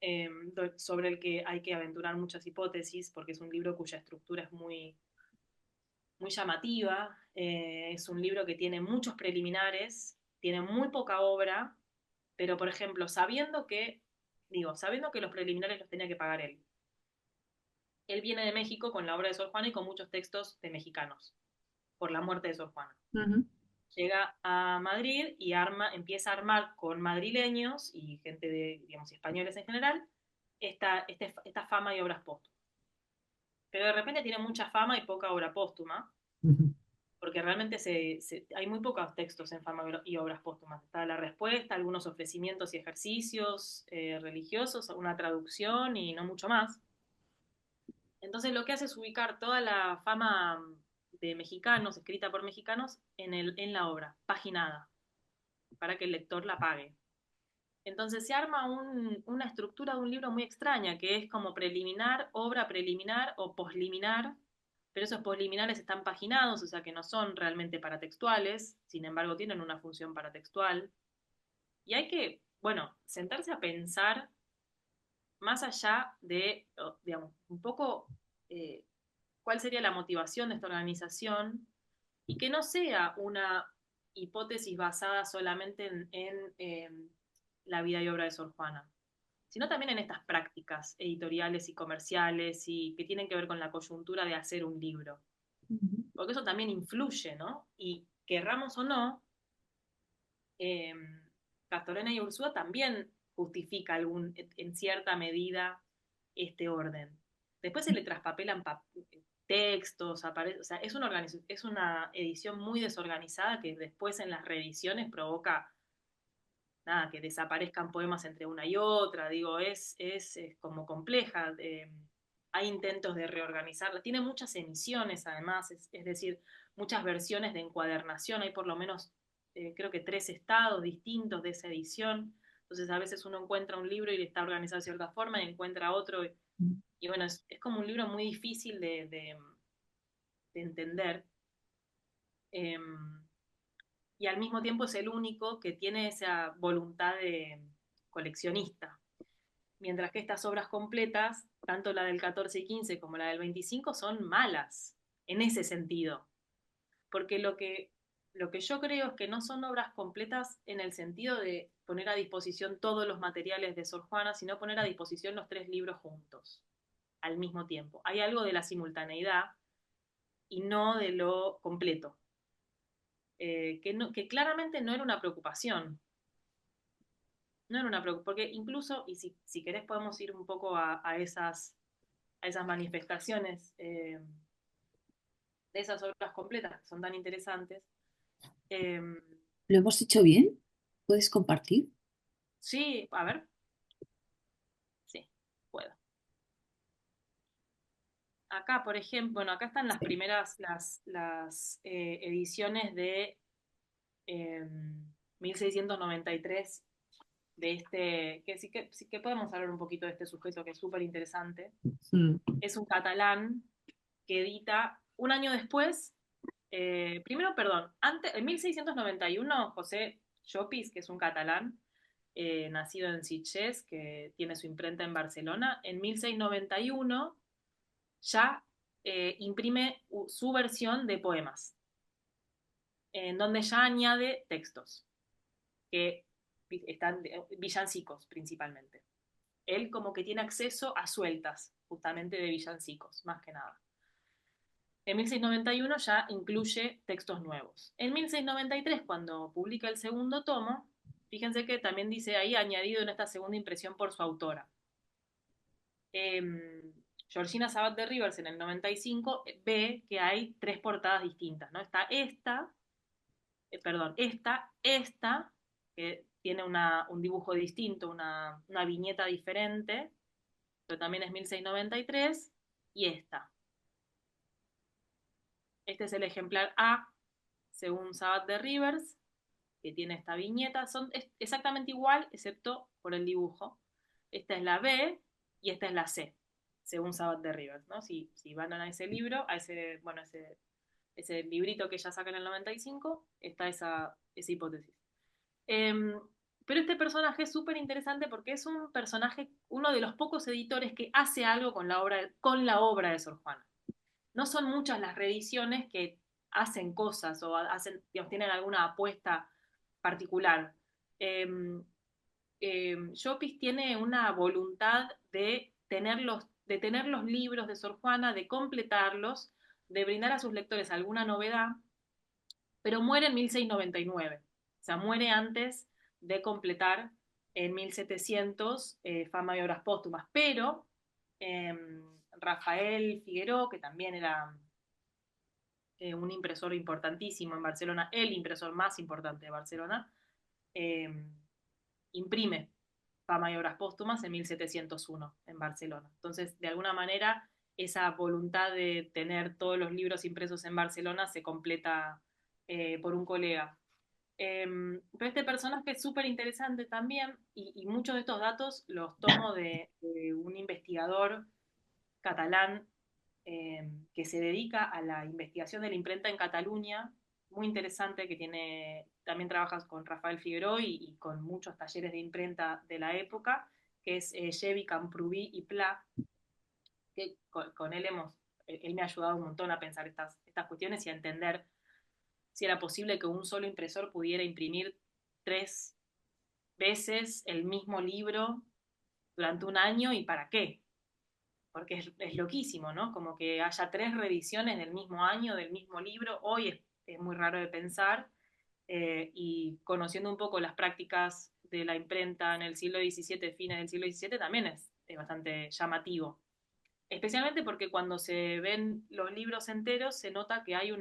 eh, sobre el que hay que aventurar muchas hipótesis, porque es un libro cuya estructura es muy llamativa. Es un libro que tiene muchos preliminares, tiene muy poca obra, pero por ejemplo, sabiendo que los preliminares los tenía que pagar él. Él viene de México con la obra de Sor Juana y con muchos textos de mexicanos, por la muerte de Sor Juana. ujú, Llega a Madrid y empieza a armar con madrileños y gente de, digamos, españoles en general, esta fama y obras póstumas. Pero de repente tiene mucha fama y poca obra póstuma, ujú. porque realmente hay muy pocos textos en fama y obras póstumas. Está la respuesta, algunos ofrecimientos y ejercicios religiosos, una traducción y no mucho más. Entonces lo que hace es ubicar toda la fama de mexicanos, escrita por mexicanos, en la obra, paginada, para que el lector la pague. Entonces se arma una estructura de un libro muy extraña, que es como preliminar, obra preliminar o posliminar, pero esos posliminares están paginados, o sea que no son realmente paratextuales, sin embargo tienen una función paratextual. Y hay que, bueno, sentarse a pensar más allá de, digamos, un poco eh, cuál sería la motivación de esta organización y que no sea una hipótesis basada solamente en la vida y obra de Sor Juana, sino también en estas prácticas editoriales y comerciales y que tienen que ver con la coyuntura de hacer un libro, porque eso también influye, ¿no? Y querramos o no, eh, Castorena y Ursúa también justifica en cierta medida este orden. Después se le traspapelan textos, o sea, es una edición muy desorganizada que después en las reediciones provoca nada, que desaparezcan poemas entre una y otra, digo, es como compleja. hay intentos de reorganizarla, tiene muchas emisiones además, es decir, muchas versiones de encuadernación, hay por lo menos creo que 3 estados distintos de esa edición, entonces a veces uno encuentra un libro y está organizado de cierta forma y encuentra otro, y bueno, es como un libro muy difícil de entender, eh, y al mismo tiempo es el único que tiene esa voluntad de coleccionista. Mientras que estas obras completas, tanto la del 14 y 15 como la del 25, son malas en ese sentido. Porque lo que yo creo es que no son obras completas en el sentido de poner a disposición todos los materiales de Sor Juana, sino poner a disposición los 3 libros juntos, al mismo tiempo. Hay algo de la simultaneidad y no de lo completo, que claramente no era una preocupación. No era una preocupación, porque incluso, y si querés podemos ir un poco a esas manifestaciones de esas obras completas que son tan interesantes. Eh, ¿Lo hemos hecho bien? ¿Puedes compartir? sí, a ver, sí, puedo. Acá, por ejemplo, bueno, acá están las Sí. primeras, las ediciones de eh, 1693 de que sí que podemos hablar un poquito de este sujeto que es súper interesante. Mm, Es un catalán que edita un año después, primero, perdón, antes, en 1691, José Llopis, que es un catalán, nacido en Sitges, que tiene su imprenta en Barcelona, en 1691 ya imprime su versión de poemas, en donde ya añade textos, que están villancicos principalmente. Él como que tiene acceso a sueltas, justamente de villancicos, más que nada. En 1691 ya incluye textos nuevos. En 1693, cuando publica el segundo tomo, fíjense que también dice ahí añadido en esta segunda impresión por su autora. Georgina Sabat de Rivers en el 95 ve que hay 3 portadas distintas, ¿no? Está esta, que tiene un dibujo distinto, una viñeta diferente, pero también es 1693, y esta. Este es el ejemplar A, según Sabat de Rivers, que tiene esta viñeta. Es exactamente igual, excepto por el dibujo. Esta es la B y esta es la C, según Sabat de Rivers, ¿no? Si van a ese libro, ese librito que ella saca en el 95, está esa hipótesis. Eh, pero este personaje es súper interesante porque es un personaje, uno de los pocos editores que hace algo con la obra de Sor Juana. No son muchas las reediciones que hacen cosas o digamos, tienen alguna apuesta particular. Eh, Llopis tiene una voluntad de tener los libros de Sor Juana, de completarlos, de brindar a sus lectores alguna novedad, pero muere en 1699. O sea, muere antes de completar en 1700 Fama y Obras Póstumas. Pero eh, Rafael Figueró, que también era un impresor importantísimo en Barcelona, el impresor más importante de Barcelona, eh, imprime Fama y Obras Póstumas en 1701 en Barcelona. Entonces, de alguna manera, esa voluntad de tener todos los libros impresos en Barcelona se completa por un colega. Pero este personaje es súper interesante también y muchos de estos datos los tomo de un investigador catalán que se dedica a la investigación de la imprenta en Cataluña, muy interesante, que también trabaja con Rafael Figueró y con muchos talleres de imprenta de la época, que es Xevi, Camprubí y Pla, que con él me ha ayudado un montón a pensar estas cuestiones y a entender si era posible que un solo impresor pudiera imprimir 3 veces el mismo libro durante un año y para qué. Porque es loquísimo, ¿no? Como que haya 3 revisiones del mismo año, del mismo libro, hoy es muy raro de pensar, y conociendo un poco las prácticas de la imprenta en el siglo XVII, fines del siglo XVII, también es bastante llamativo. Especialmente porque cuando se ven los libros enteros se nota que hay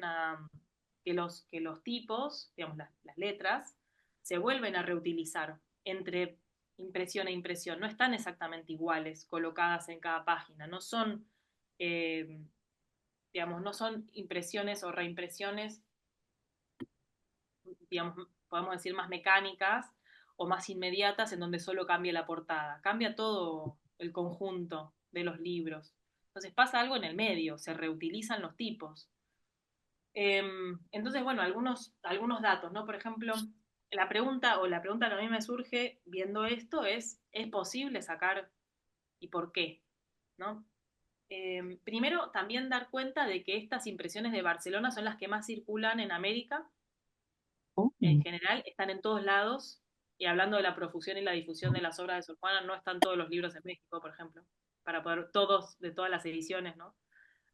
que los tipos, digamos, las letras, se vuelven a reutilizar entre impresión e impresión. No están exactamente iguales, colocadas en cada página. No son digamos, no son impresiones o reimpresiones, digamos, podemos decir más mecánicas o más inmediatas en donde solo cambia la portada. Cambia todo el conjunto de los libros. Entonces pasa algo en el medio, se reutilizan los tipos. Entonces, bueno, algunos datos, ¿no? Por ejemplo, la pregunta que a mí me surge viendo esto ¿es posible sacar y por qué? ¿No? Primero, también dar cuenta de que estas impresiones de Barcelona son las que más circulan en América. Oh. En general, están en todos lados. Y hablando de la profusión y la difusión de las obras de Sor Juana, no están todos los libros en México, por ejemplo. Para poder, todos, de todas las ediciones, ¿no?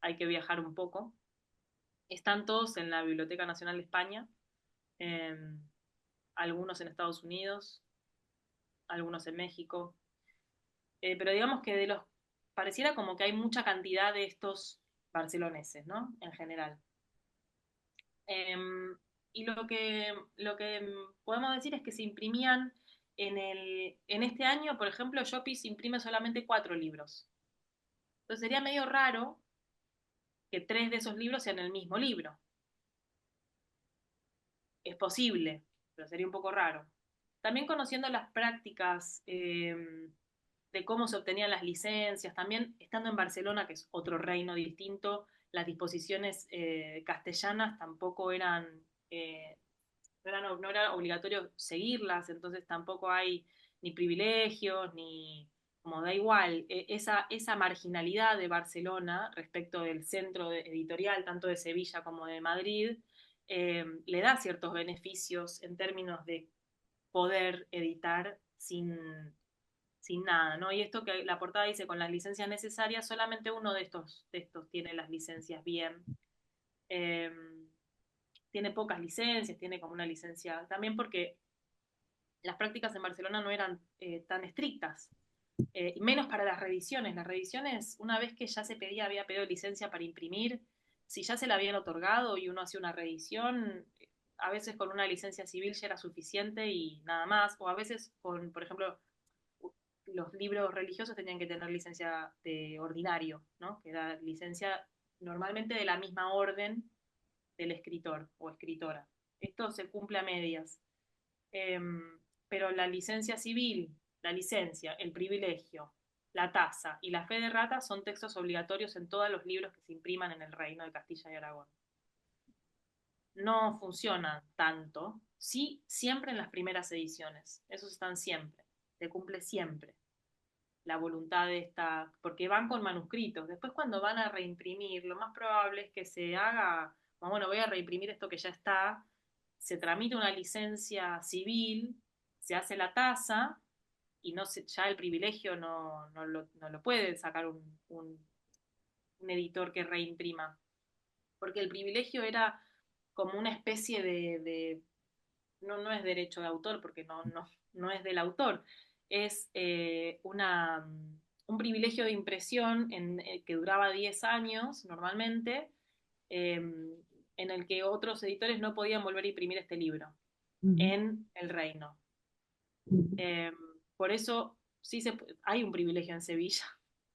Hay que viajar un poco. Están todos en la Biblioteca Nacional de España, eh, algunos en Estados Unidos, algunos en México. Pero digamos que pareciera como que hay mucha cantidad de estos barceloneses, ¿no? En general. Eh, y lo que podemos decir es que se imprimían en este año, por ejemplo, Shopee imprime solamente 4 libros. Entonces sería medio raro que 3 de esos libros sean el mismo libro. Es posible, pero sería un poco raro. También conociendo las prácticas de cómo se obtenían las licencias, también estando en Barcelona, que es otro reino distinto, las disposiciones castellanas tampoco eh, no era obligatorio seguirlas, entonces tampoco hay ni privilegios, ni como da igual, esa marginalidad de Barcelona respecto del centro editorial, tanto de Sevilla como de Madrid, le da ciertos beneficios en términos de poder editar sin nada, ¿no? Y esto que la portada dice con las licencias necesarias, solamente uno de estos tiene las licencias bien. Eh, Tiene pocas licencias, tiene como una licencia, también porque las prácticas en Barcelona no eran tan estrictas, y menos para las revisiones. Las revisiones, una vez que ya había pedido licencia para imprimir, si ya se la habían otorgado y uno hacía una revisión, a veces con una licencia civil ya era suficiente y nada más, o a veces con, por ejemplo, los libros religiosos tenían que tener licencia de ordinario, ¿no? Que era licencia normalmente de la misma orden del escritor o escritora. Esto se cumple a medias. Eh, pero la licencia civil, la licencia, el privilegio, la tasa y la fe de rata son textos obligatorios en todos los libros que se impriman en el Reino de Castilla y Aragón. No funcionan tanto, sí, siempre en las primeras ediciones. Esos están siempre, se cumple siempre la voluntad de esta, porque van con manuscritos. Después cuando van a reimprimir, lo más probable es que se haga, bueno, voy a reimprimir esto que ya está, se tramita una licencia civil, se hace la tasa y ya el privilegio no lo puede sacar un editor que reimprima, porque el privilegio era como una especie no es derecho de autor, porque no es del autor, es un privilegio de impresión que duraba 10 años normalmente, eh, en el que otros editores no podían volver a imprimir este libro Ujú, en el reino. ujú. Eh, por eso hay un privilegio en Sevilla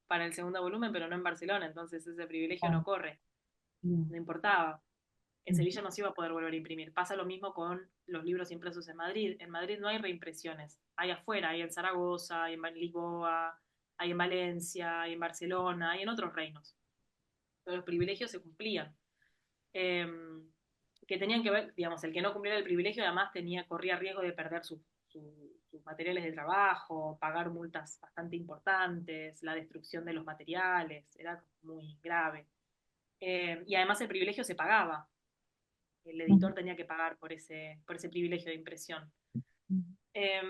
para el segundo volumen, pero no en Barcelona, entonces ese privilegio no Ah, corre, bien. no importaba. En Ujú. Sevilla no se iba a poder volver a imprimir. Pasa lo mismo con los libros impresos en Madrid. En Madrid no hay reimpresiones. Hay afuera, hay en Zaragoza, hay en Lisboa, hay en Valencia, hay en Barcelona, hay en otros reinos. Pero los privilegios se cumplían. Eh, que tenían que ver, digamos, el que no cumpliera el privilegio además corría riesgo de perder sus materiales de trabajo, pagar multas bastante importantes, la destrucción de los materiales, era muy grave. Y además el privilegio se pagaba, el Ujú, editor tenía que pagar por ese privilegio de impresión. ujú. Eh,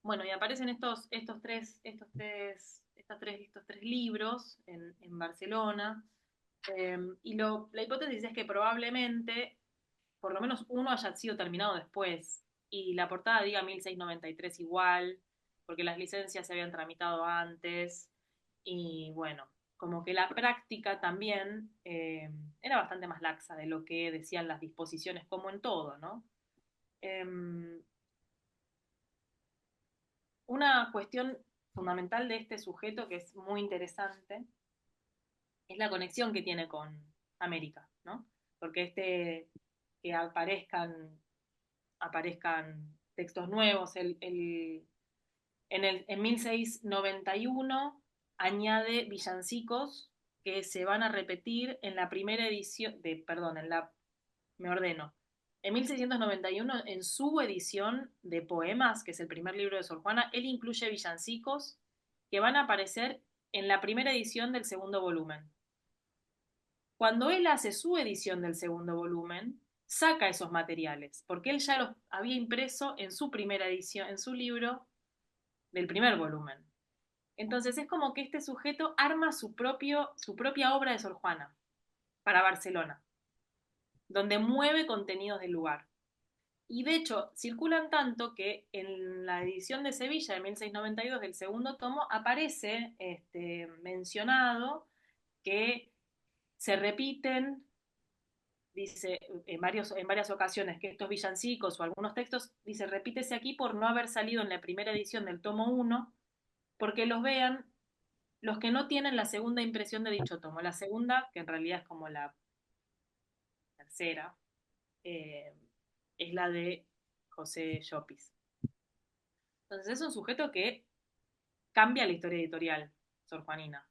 bueno, y aparecen estos tres libros en Barcelona, y la hipótesis es que probablemente por lo menos uno haya sido terminado después, y la portada diga 1693 igual, porque las licencias se habían tramitado antes, y bueno, como que la práctica también era bastante más laxa de lo que decían las disposiciones, como en todo, ¿no? Eh, una cuestión fundamental de este sujeto que es muy interesante es la conexión que tiene con América, ¿no? Porque que aparezcan textos nuevos, en 1691 añade villancicos que se van a repetir en la primera edición, perdón, me ordeno, en 1691, en su edición de poemas, que es el primer libro de Sor Juana, él incluye villancicos que van a aparecer en la primera edición del segundo volumen. Cuando él hace su edición del segundo volumen, saca esos materiales, porque él ya los había impreso en su primera edición, en su libro del primer volumen. Entonces es como que este sujeto arma su propia obra de Sor Juana para Barcelona, donde mueve contenidos del lugar. Y de hecho, circulan tanto que en la edición de Sevilla de 1692 del segundo tomo aparece mencionado que se repiten, dice en varias ocasiones, que estos villancicos o algunos textos, dice, repítese aquí por no haber salido en la primera edición del tomo uno, porque los vean los que no tienen la segunda impresión de dicho tomo. La segunda, que en realidad es como la tercera, eh, es la de José Llopis. Entonces es un sujeto que cambia la historia editorial, Sor Juanina,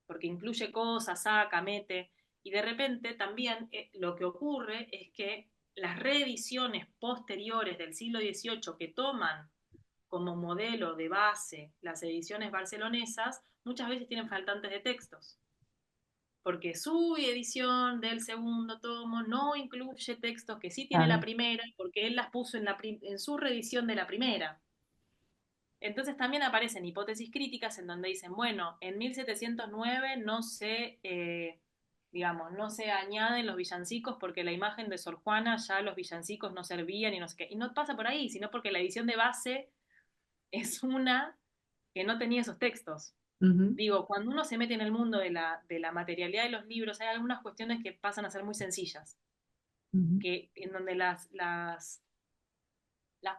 porque incluye cosas, saca, mete, y de repente también lo que ocurre es que las reediciones posteriores del siglo XVIII que toman como modelo de base las ediciones barcelonesas, muchas veces tienen faltantes de textos, porque su edición del segundo tomo no incluye textos que sí tiene la Claro. primera, porque él las puso en su reedición de la primera. Entonces también aparecen hipótesis críticas en donde dicen, bueno, en 1709 digamos, no se añaden los villancicos porque la imagen de Sor Juana ya los villancicos no servían y no sé qué. Y no pasa por ahí, sino porque la edición de base es una que no tenía esos textos. Ujú, Digo, cuando uno se mete en el mundo de la materialidad de los libros, hay algunas cuestiones que pasan a ser muy sencillas, ujú, en donde las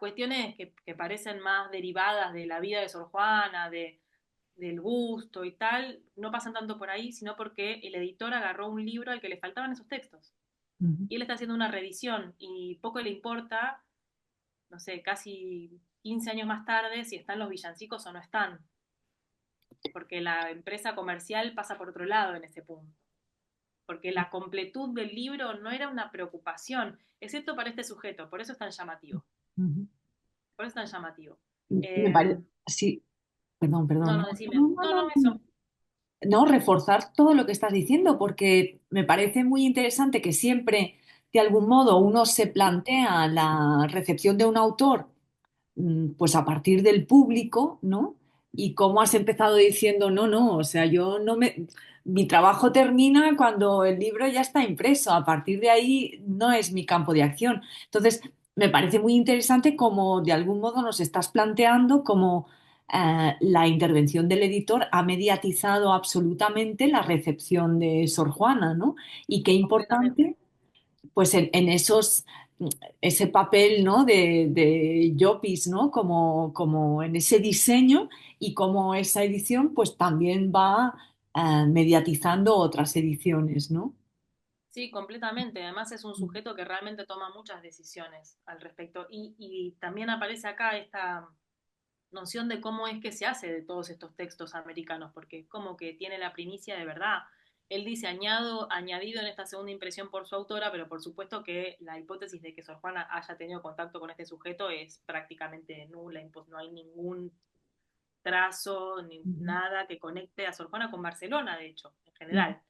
cuestiones que parecen más derivadas de la vida de Sor Juana, del gusto y tal, no pasan tanto por ahí, sino porque el editor agarró un libro al que le faltaban esos textos. ujú, Y él está haciendo una reedición y poco le importa, no sé, casi 15 años más tarde, si están los villancicos o no están, porque la empresa comercial pasa por otro lado en ese punto. Porque la completud del libro no era una preocupación, excepto para este sujeto, por eso es tan llamativo. ujú. Por eso es tan llamativo. Me Eh, parece, sí, perdón, perdón. no, No, no, decime. no, no, No, no, no, eso. no, reforzar todo lo que estás diciendo, porque me parece muy interesante que siempre, de algún modo, uno se plantea la recepción de un autor pues a partir del público, ¿no? Y cómo has empezado diciendo, no, no, o sea, yo no me... Mi trabajo termina cuando el libro ya está impreso, a partir de ahí no es mi campo de acción. Entonces, me parece muy interesante cómo de algún modo nos estás planteando cómo la intervención del editor ha mediatizado absolutamente la recepción de Sor Juana, ¿no? Y qué Completamente. importante pues en esos, ese papel, ¿no? de Llopis, ¿no? Como en ese diseño y como esa edición pues también va mediatizando otras ediciones, ¿no? Sí, completamente. Además es un sujeto que realmente toma muchas decisiones al respecto. Y también aparece acá esta noción de cómo es que se hace de todos estos textos americanos, porque es como que tiene la primicia de verdad. Él dice añadido en esta segunda impresión por su autora, pero por supuesto que la hipótesis de que Sor Juana haya tenido contacto con este sujeto es prácticamente nula, no hay ningún trazo ni Ujú, nada que conecte a Sor Juana con Barcelona, de hecho, en ujú. general.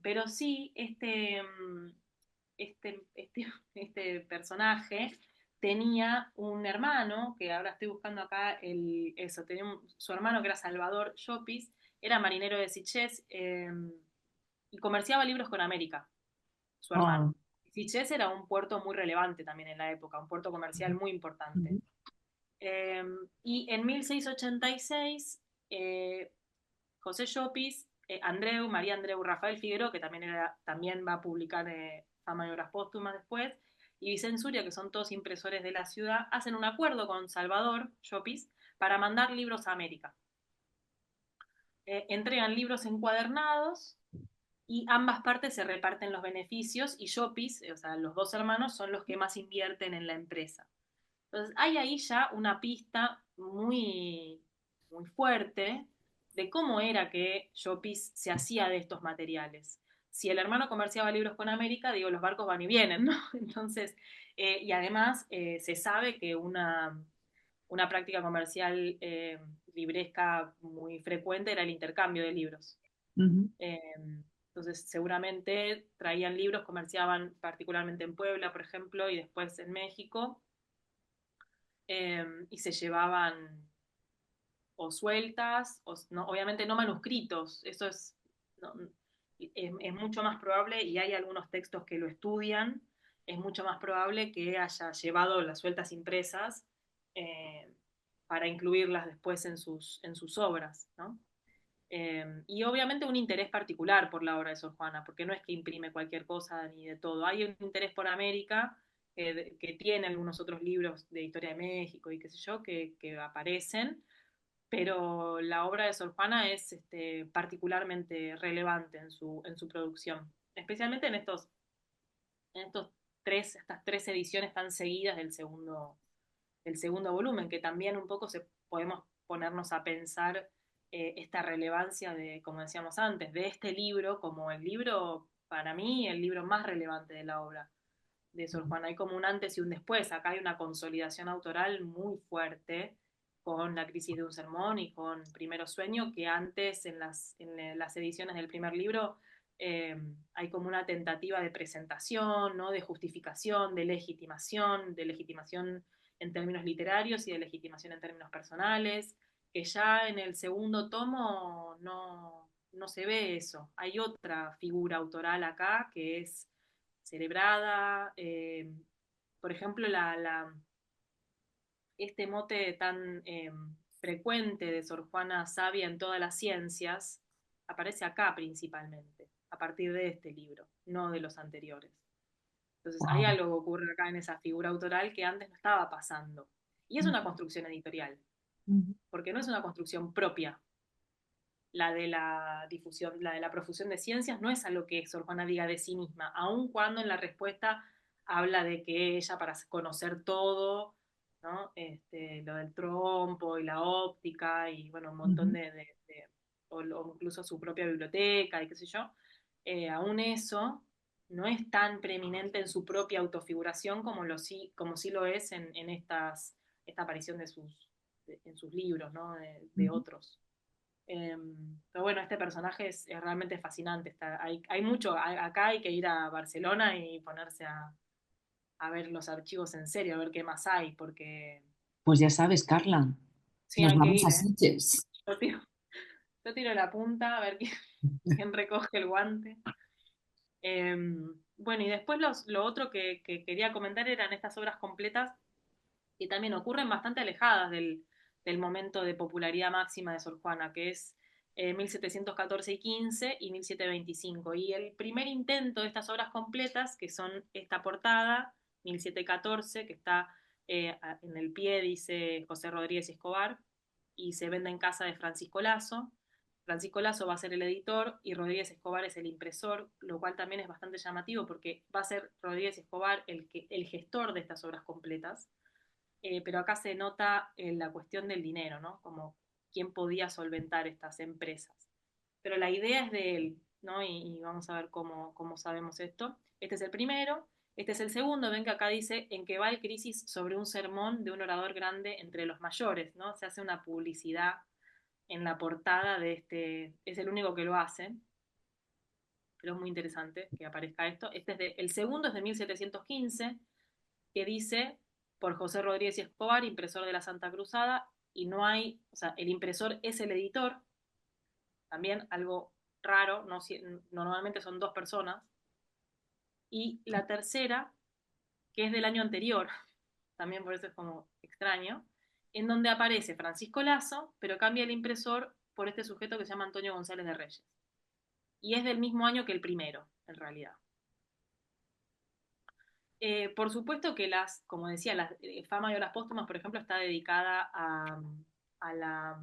Pero sí, este personaje tenía un hermano, que ahora estoy buscando acá eso, su hermano que era Salvador Llopis, era marinero de Sitges y comerciaba libros con América, su Ah, hermano. Sitges era un puerto muy relevante también en la época, un puerto comercial muy importante. ujú. Eh, y en 1686, José Llopis, María Andreu, Rafael Figueroa, que también va a publicar Fama y Obras Póstumas después, y Vicente Suria, que son todos impresores de la ciudad, hacen un acuerdo con Salvador Llopis para mandar libros a América. entregan libros encuadernados y ambas partes se reparten los beneficios y Llopis, o sea, los dos hermanos, son los que más invierten en la empresa. Entonces, hay ahí ya una pista muy fuerte de cómo era que Llopis se hacía de estos materiales. Si el hermano comerciaba libros con América, digo, los barcos van y vienen, ¿no? Entonces, y además se sabe que una práctica comercial libresca muy frecuente era el intercambio de libros. Ujú, Eh, entonces, seguramente traían libros, comerciaban particularmente en Puebla, por ejemplo, y después en México, y se llevaban o sueltas, o no, obviamente no manuscritos, eso no, es mucho más probable, y hay algunos textos que lo estudian, es mucho más probable que haya llevado las sueltas impresas eh, para incluirlas después en sus obras, ¿no? Y obviamente un interés particular por la obra de Sor Juana, porque no es que imprime cualquier cosa ni de todo. Hay un interés por América que tiene algunos otros libros de historia de México y qué sé yo, que aparecen, pero la obra de Sor Juana es particularmente relevante en su producción, especialmente en estas tres ediciones tan seguidas del segundo volumen, que también un poco podemos ponernos a pensar esta relevancia de, como decíamos antes, de este libro como el libro, para mí, el libro más relevante de la obra de Sor Juana. Hay como un antes y un después. Acá hay una consolidación autoral muy fuerte con La crisis de un sermón y con Primero Sueño, que antes en las ediciones del primer libro hay como una tentativa de presentación, ¿no? De justificación, de legitimación en términos literarios y de legitimación en términos personales, que ya en el segundo tomo no se ve eso. Hay otra figura autoral acá que es celebrada. Por ejemplo, este mote tan frecuente de Sor Juana Sabia en todas las ciencias aparece acá principalmente, a partir de este libro, no de los anteriores. Entonces hay wow. algo que ocurre acá en esa figura autoral que antes no estaba pasando. Y es una construcción editorial, Ujú, porque no es una construcción propia. La de la difusión, la de la profusión de ciencias no es algo que Sor Juana diga de sí misma, aun cuando en la respuesta habla de que ella para conocer todo, ¿no? Lo del trompo y la óptica y bueno, un montón ujú, o incluso su propia biblioteca y qué sé yo, aún eso no es tan preeminente en su propia autofiguración como sí lo es esta aparición en sus libros, ¿no? De ujú. otros. Pero bueno, este personaje es realmente fascinante. Hay mucho, acá hay que ir a Barcelona y ponerse a ver los archivos en serio, a ver qué más hay, porque Pues ya sabes, Carla, sí, nos hay que vamos ir, a ¿eh? Sitges. Yo tiro, yo tiro la punta, a ver quién recoge el guante. Bueno, y después lo otro que quería comentar eran estas obras completas que también ocurren bastante alejadas del momento de popularidad máxima de Sor Juana, que es 1714 y 15 y 1725. Y el primer intento de estas obras completas, que son esta portada, 1714, que está en el pie, dice José Rodríguez y Escobar, y se vende en casa de Francisco Lazo. Francisco Lazo va a ser el editor y Rodríguez Escobar es el impresor, lo cual también es bastante llamativo porque va a ser Rodríguez Escobar el gestor de estas obras completas, pero acá se nota la cuestión del dinero, ¿no? Como quién podía solventar estas empresas. Pero la idea es de él, ¿no? Y vamos a ver cómo sabemos esto. Este es el primero. Este es el segundo. Ven que acá dice en que va el crisis sobre un sermón de un orador grande entre los mayores, ¿no? Se hace una publicidad en la portada de este. Es el único que lo hace, pero es muy interesante que aparezca esto. El segundo es de 1715, que dice por José Rodríguez y Escobar, impresor de la Santa Cruzada, y no hay, o sea, el impresor es el editor, también algo raro, no, normalmente son dos personas, y la tercera, que es del año anterior, también por eso es como extraño, en donde aparece Francisco Lazo, pero cambia el impresor por este sujeto que se llama Antonio González de Reyes. Y es del mismo año que el primero, en realidad. Por supuesto que como decía, la Fama y Obras Póstumas, por ejemplo, está dedicada a la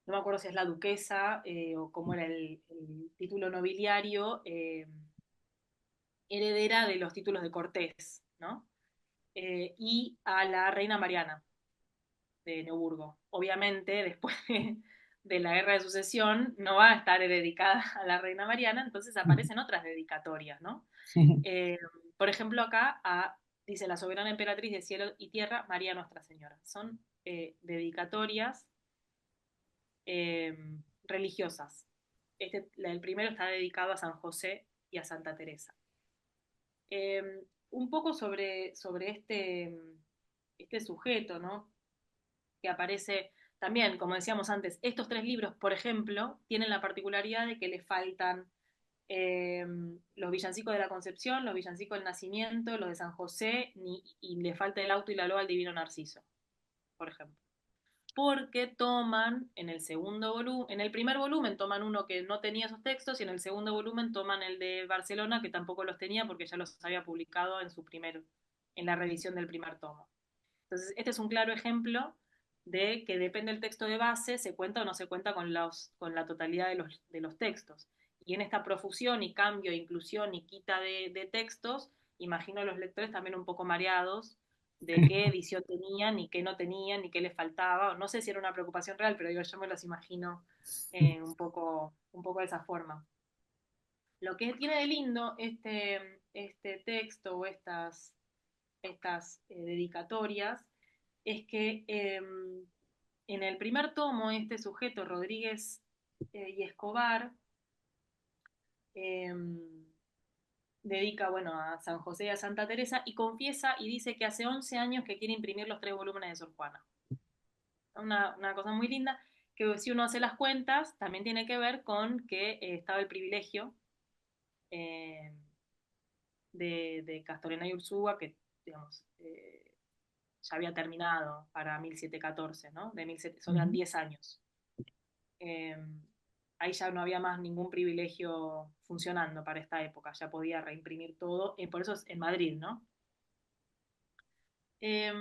no me acuerdo si es la duquesa o cómo era el título nobiliario, heredera de los títulos de Cortés, ¿no? Y a la reina Mariana de Neuburgo. Obviamente, después de la guerra de sucesión, no va a estar dedicada a la reina Mariana, entonces aparecen otras dedicatorias, ¿no? Sí. Eh, por ejemplo, acá dice la soberana emperatriz de cielo y tierra, María Nuestra Señora. Son dedicatorias eh, religiosas. El primero está dedicado a San José y a Santa Teresa. Eh, un poco sobre este sujeto, ¿no? Que aparece también, como decíamos antes, estos tres libros, por ejemplo, tienen la particularidad de que le faltan eh, los villancicos de la Concepción, los villancicos del Nacimiento, los de San José, y le falta el auto y la loa al Divino Narciso, por ejemplo. Porque toman en el segundo volumen, en el primer volumen toman uno que no tenía esos textos y en el segundo volumen toman el de Barcelona que tampoco los tenía porque ya los había publicado en la revisión del primer tomo. Entonces, este es un claro ejemplo de que depende del texto de base, se cuenta o no se cuenta con la totalidad de los textos. Y en esta profusión y cambio, inclusión y quita de textos, imagino a los lectores también un poco mareados de qué edición tenían y qué no tenían y qué les faltaba. No sé si era una preocupación real, pero digo, yo me los imagino un poco de esa forma. Lo que tiene de lindo este texto o estas dedicatorias es que en el primer tomo este sujeto, Rodríguez y Escobar, eh, dedica bueno, a San José y a Santa Teresa y confiesa y dice que hace 11 años que quiere imprimir los tres volúmenes de Sor Juana. Una cosa muy linda, que si uno hace las cuentas, también tiene que ver con que estaba el privilegio eh, de Castorena y Ursúa, que digamos, ya había terminado para 1714, ¿no? De 17, son eran 10 años. Eh, ahí ya no había más ningún privilegio funcionando para esta época, ya podía reimprimir todo, por eso es en Madrid, ¿no? Eh,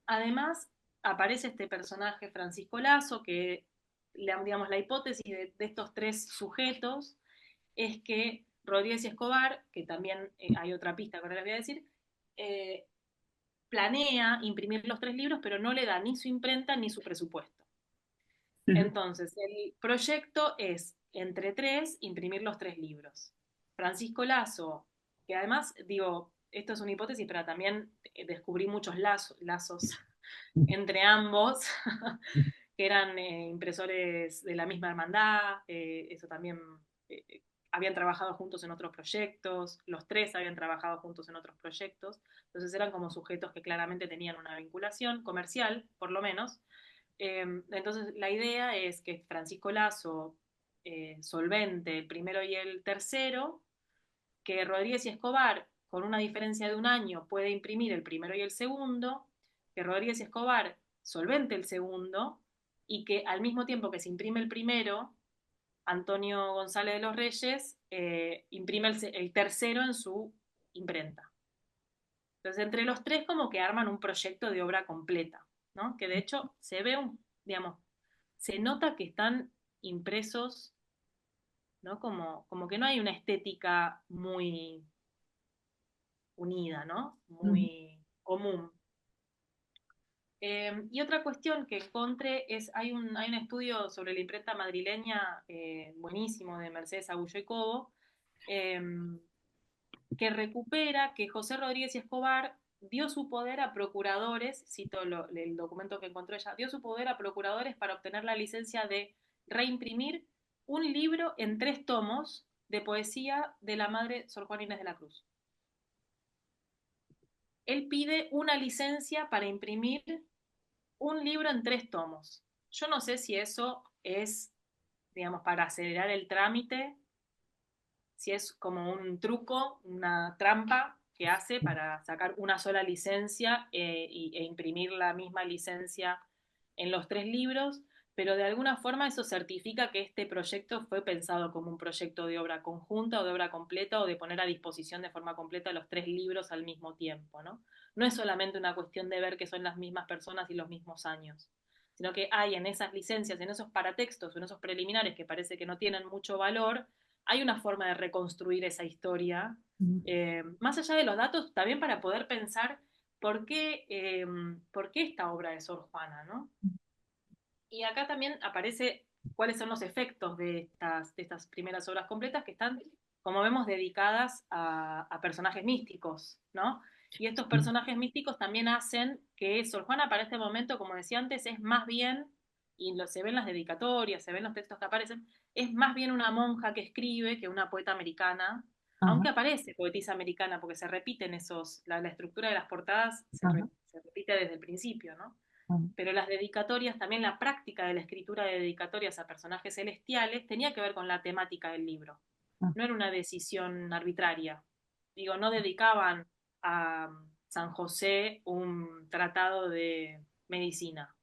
además, aparece este personaje Francisco Lazo, que digamos, la hipótesis de estos tres sujetos es que Rodríguez y Escobar, que también hay otra pista que ahora les voy a decir, eh, planea imprimir los tres libros, pero no le da ni su imprenta ni su presupuesto. Entonces, el proyecto es, entre tres, imprimir los tres libros. Francisco Lazo, que además, digo, esto es una hipótesis, pero también descubrí muchos lazos entre ambos, que eran impresores de la misma hermandad, eso también, habían trabajado juntos en otros proyectos, los tres habían trabajado juntos en otros proyectos, entonces eran como sujetos que claramente tenían una vinculación comercial, por lo menos. Entonces la idea es que Francisco Lazo solvente el primero y el tercero, que Rodríguez y Escobar, con una diferencia de un año, puede imprimir el primero y el segundo, que Rodríguez y Escobar solvente el segundo, y que al mismo tiempo que se imprime el primero, Antonio González de los Reyes imprime el tercero en su imprenta. Entonces, entre los tres como que arman un proyecto de obra completa, ¿no? Que de hecho se ve digamos, se nota que están impresos, ¿no? Como que no hay una estética muy unida, ¿no? Muy común. Y otra cuestión que encontré es, hay un estudio sobre la imprenta madrileña buenísimo de Mercedes Agullo y Cobo, eh, que recupera que José Rodríguez y Escobar dio su poder a procuradores, cito el documento que encontró ella, dio su poder a procuradores para obtener la licencia de reimprimir un libro en 3 tomos de poesía de la madre Sor Juana Inés de la Cruz. Él pide una licencia para imprimir un libro en 3 tomos. Yo no sé si eso es, digamos, para acelerar el trámite, si es como un truco, una trampa que hace para sacar una sola licencia e imprimir la misma licencia en los 3 libros, pero de alguna forma eso certifica que este proyecto fue pensado como un proyecto de obra conjunta o de obra completa o de poner a disposición de forma completa los 3 libros al mismo tiempo, ¿no? No es solamente una cuestión de ver que son las mismas personas y los mismos años, sino que hay en esas licencias, en esos paratextos, en esos preliminares que parece que no tienen mucho valor, hay una forma de reconstruir esa historia, más allá de los datos, también para poder pensar por qué esta obra de Sor Juana, ¿no? Y acá también aparece cuáles son los efectos de estas primeras obras completas que están, como vemos, dedicadas a personajes místicos, ¿no? Y estos personajes místicos también hacen que Sor Juana para este momento, como decía antes, es más bien, y se ven las dedicatorias, se ven los textos que aparecen, es más bien una monja que escribe que una poeta americana, Ajá, aunque aparece poetisa americana, porque se repiten la estructura de las portadas ajá, se repite desde el principio, ¿no? ajá, Pero las dedicatorias, también la práctica de la escritura de dedicatorias a personajes celestiales tenía que ver con la temática del libro. ajá. No era una decisión arbitraria. Digo, no dedicaban a San José un tratado de medicina,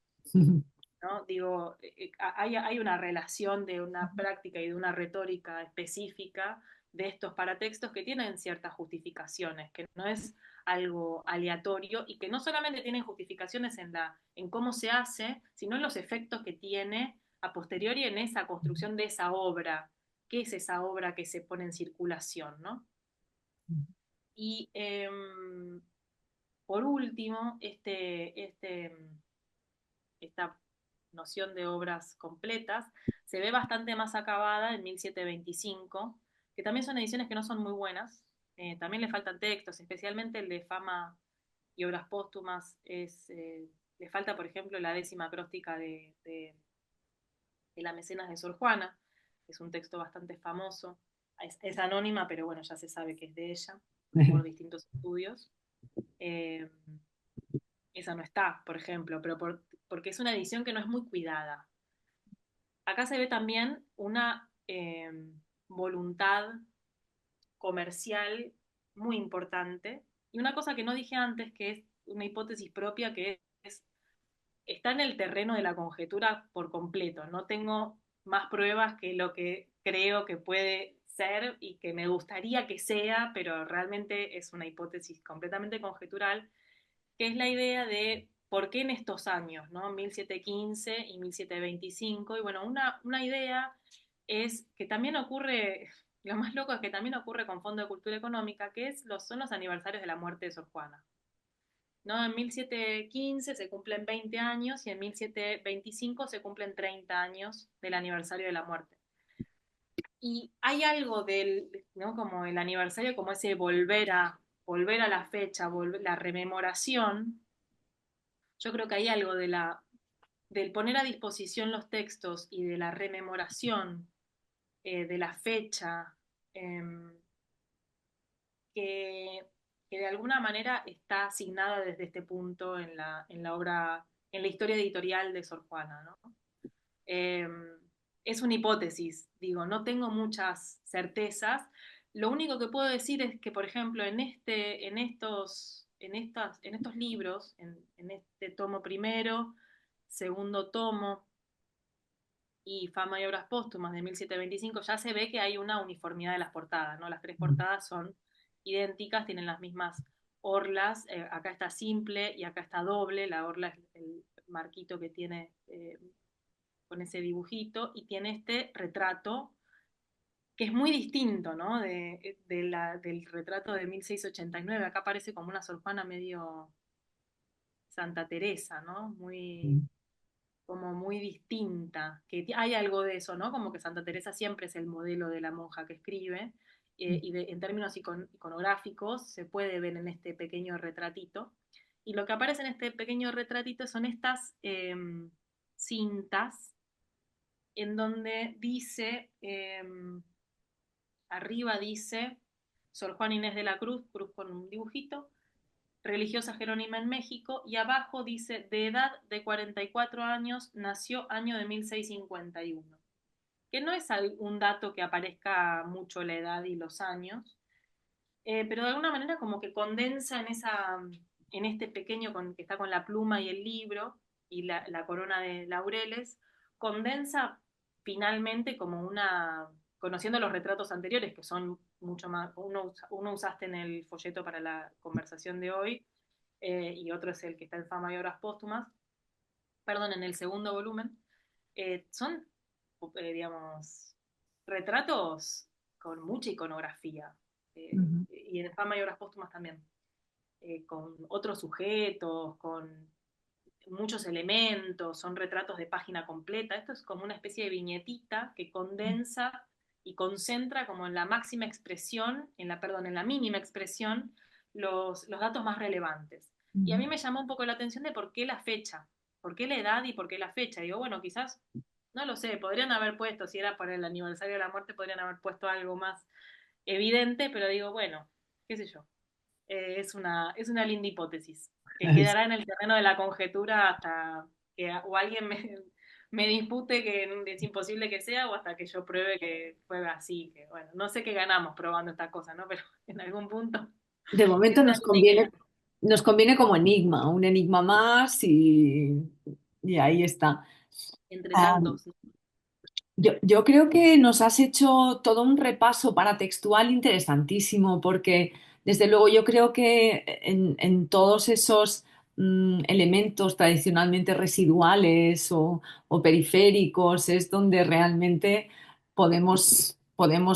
¿no? Digo, hay una relación de una práctica y de una retórica específica de estos paratextos que tienen ciertas justificaciones, que no es algo aleatorio y que no solamente tienen justificaciones en cómo se hace, sino en los efectos que tiene a posteriori en esa construcción de esa obra. ¿Qué es esa obra que se pone en circulación, ¿no? Y por último, esta noción de obras completas se ve bastante más acabada en 1725, que también son ediciones que no son muy buenas, también le faltan textos, especialmente el de Fama y Obras Póstumas, le falta, por ejemplo, la 10ª acróstica de la Mecenas de Sor Juana, que es un texto bastante famoso, es anónima, pero bueno, ya se sabe que es de ella, por distintos estudios. Eh, Esa no está, por ejemplo, pero porque es una edición que no es muy cuidada. Acá se ve también una voluntad comercial muy importante. Y una cosa que no dije antes, que es una hipótesis propia, que está en el terreno de la conjetura por completo. No tengo más pruebas que lo que creo que puede ser y que me gustaría que sea, pero realmente es una hipótesis completamente conjetural, que es la idea de por qué en estos años, ¿no? 1715 y 1725. Y bueno, una idea es que también ocurre, lo más loco es que también ocurre con Fondo de Cultura Económica, que son los aniversarios de la muerte de Sor Juana. ¿No? En 1715 se cumplen 20 años y en 1725 se cumplen 30 años del aniversario de la muerte. Y hay algo ¿no? Como el aniversario, como ese volver a la fecha, la rememoración. Yo creo que hay algo del poner a disposición los textos y de la rememoración de la fecha, eh, que, que, de alguna manera está asignada desde este punto en la obra, en la historia editorial de Sor Juana, ¿no? Eh, es una hipótesis, digo, no tengo muchas certezas. Lo único que puedo decir es que, por ejemplo, en estos libros, en este tomo primero, segundo tomo y Fama y Obras Póstumas de 1725, ya se ve que hay una uniformidad de las portadas, ¿no? Las tres portadas son idénticas, tienen las mismas orlas, acá está simple y acá está doble, la orla es el marquito que tiene con ese dibujito, y tiene este retrato que es muy distinto, ¿no? Del retrato de 1689. Acá parece como una Sor Juana medio Santa Teresa, ¿no? Como muy distinta, que hay algo de eso, ¿no? Como que Santa Teresa siempre es el modelo de la monja que escribe, y en términos iconográficos se puede ver en este pequeño retratito. Y lo que aparece en este pequeño retratito son estas cintas en donde dice, arriba dice Sor Juana Inés de la Cruz, cruz con un dibujito, religiosa jerónima en México, y abajo dice, de edad de 44 años, nació año de 1651, que no es un dato que aparezca mucho la edad y los años, pero de alguna manera como que condensa en este pequeño que está con la pluma y el libro y la corona de laureles, condensa finalmente como conociendo los retratos anteriores, que son mucho más, uno usaste en el folleto para la conversación de hoy, y otro es el que está en Fama y Obras Póstumas, perdón, en el segundo volumen, son, digamos, retratos con mucha iconografía, Ujú, y en Fama y Obras Póstumas también, con otros sujetos, con muchos elementos, son retratos de página completa. Esto es como una especie de viñetita que condensa y concentra como en la máxima expresión, perdón, en la mínima expresión, los datos más relevantes. Y a ujú. mí me llamó un poco la atención de por qué la fecha, por qué la edad y por qué la fecha. Digo, bueno, quizás, no lo sé, podrían haber puesto, si era para el aniversario de la muerte, podrían haber puesto algo más evidente, pero digo, bueno, qué sé yo, es una linda hipótesis, que quedará en el terreno de la conjetura hasta que o alguien me dispute que es imposible que sea, o hasta que yo pruebe que fue así, que bueno, no sé qué ganamos probando esta cosa, ¿no? Pero en algún punto De es momento una linda idea, nos conviene como enigma, un enigma más y ahí está. entre tantos, ¿no? Yo creo que nos has hecho todo un repaso paratextual interesantísimo, porque desde luego yo creo que en todos esos elementos tradicionalmente residuales o periféricos es donde realmente podemos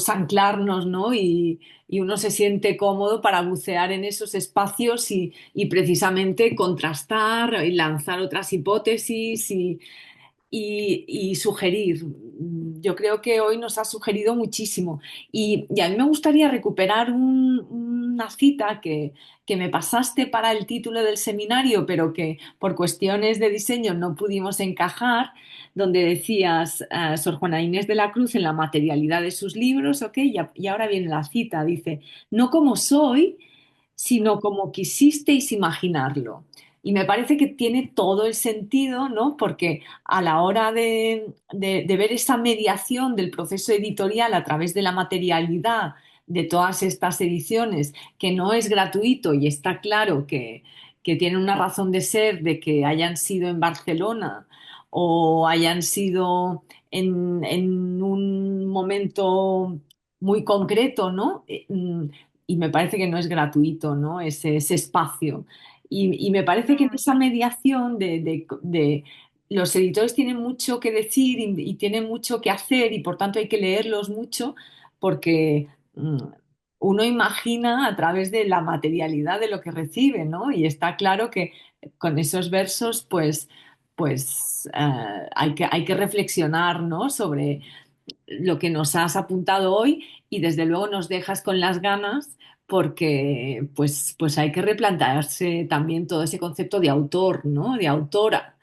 anclarnos, ¿no? Y uno se siente cómodo para bucear en esos espacios y precisamente contrastar y lanzar otras hipótesis y sugerir. Yo creo que hoy nos ha sugerido muchísimo. Y a mí me gustaría recuperar una cita que me pasaste para el título del seminario, pero que por cuestiones de diseño no pudimos encajar, donde decías, Sor Juana Inés de la Cruz en la materialidad de sus libros, ¿ok? Y ahora viene la cita, dice, no como soy, sino como quisisteis imaginarlo. Y me parece que tiene todo el sentido, ¿no? Porque a la hora de ver esa mediación del proceso editorial a través de la materialidad de todas estas ediciones, que no es gratuito y está claro que tienen una razón de ser de que hayan sido en Barcelona o hayan sido en un momento muy concreto, ¿no? Y me parece que no es gratuito, ¿no? Ese espacio. Y me parece que en No, esa mediación los editores tienen mucho que decir y tienen mucho que hacer y por tanto hay que leerlos mucho porque uno imagina a través de la materialidad de lo que recibe, ¿no? Y está claro que con esos versos, hay que reflexionar, ¿no? Sobre lo que nos has apuntado hoy y desde luego nos dejas con las ganas porque pues hay que replantearse también todo ese concepto de autor, ¿no? De autora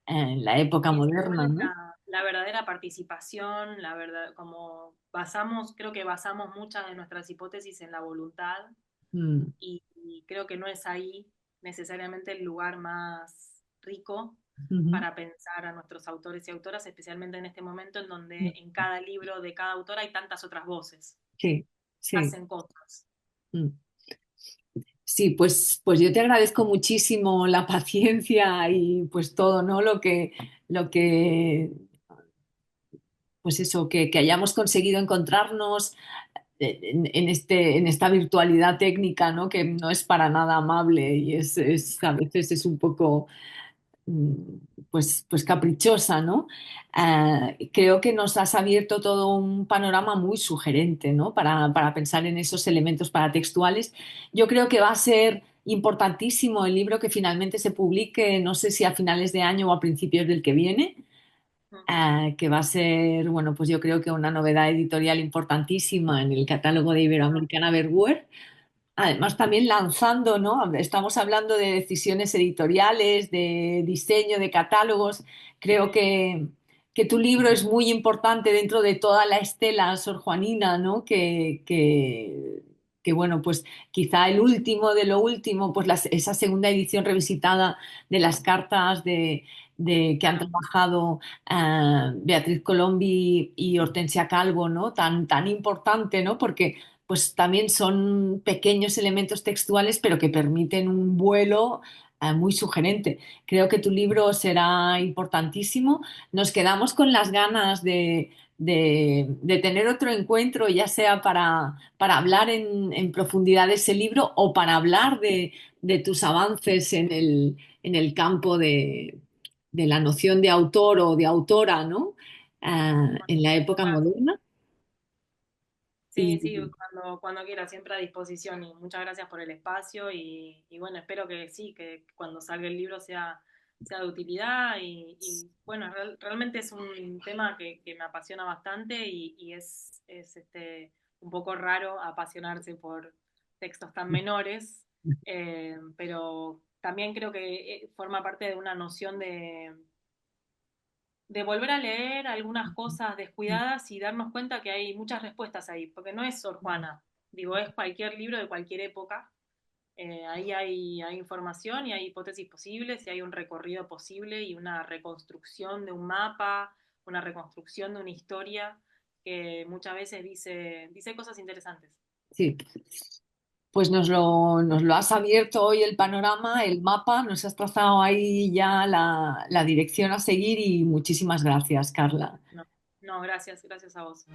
en la época ¿cuál moderna, es ¿no? la verdadera participación? La verdad, como basamos, creo que basamos muchas de nuestras hipótesis en la voluntad, Mm, y creo que no es ahí necesariamente el lugar más rico ujú, para pensar a nuestros autores y autoras, especialmente en este momento en donde mm, en cada libro de cada autor hay tantas otras voces, sí, sí. hacen cosas. Mm. Sí, pues yo te agradezco muchísimo la paciencia y pues todo, ¿no? Lo que, pues eso, que hayamos conseguido encontrarnos en esta virtualidad técnica, ¿no? Que no es para nada amable y a veces es un poco mm, pues caprichosa, ¿no? Creo que nos has abierto todo un panorama muy sugerente, ¿no? Para pensar en esos elementos paratextuales. Yo creo que va a ser importantísimo el libro que finalmente se publique, no sé si a finales de año o a principios del que viene, que va a ser, bueno, pues yo creo que una novedad editorial importantísima en el catálogo de Iberoamericana Verguer. Además, también lanzando, ¿no? Estamos hablando de decisiones editoriales, de diseño, de catálogos. Creo que tu libro es muy importante dentro de toda la estela sorjuanina, ¿no? Que, bueno, pues quizá el último de lo último, pues esa segunda edición revisitada de las cartas que han trabajado Beatriz Colombi y Hortensia Calvo, ¿no? Tan importante, ¿no? Porque pues también son pequeños elementos textuales, pero que permiten un vuelo muy sugerente. Creo que tu libro será importantísimo. Nos quedamos con las ganas de tener otro encuentro, ya sea para hablar en profundidad de ese libro o para hablar de tus avances en el campo de la noción de autor o de autora, ¿no? En la época Bueno, moderna. sí, sí, Y cuando quiera, siempre a disposición y muchas gracias por el espacio y bueno, espero que sí, que cuando salga el libro sea de utilidad bueno, realmente es un tema que me apasiona bastante y es un poco raro apasionarse por textos tan menores, pero también creo que forma parte de una noción de volver a leer algunas cosas descuidadas y darnos cuenta que hay muchas respuestas ahí, porque no es Sor Juana, digo, es cualquier libro de cualquier época. Ahí hay información y hay hipótesis posibles y hay un recorrido posible y una reconstrucción de un mapa, una reconstrucción de una historia que muchas veces dice cosas interesantes. sí, pues nos lo has abierto hoy el panorama, el mapa, nos has trazado ahí ya la dirección a seguir y muchísimas gracias, Carla. No, no, gracias, gracias a vos.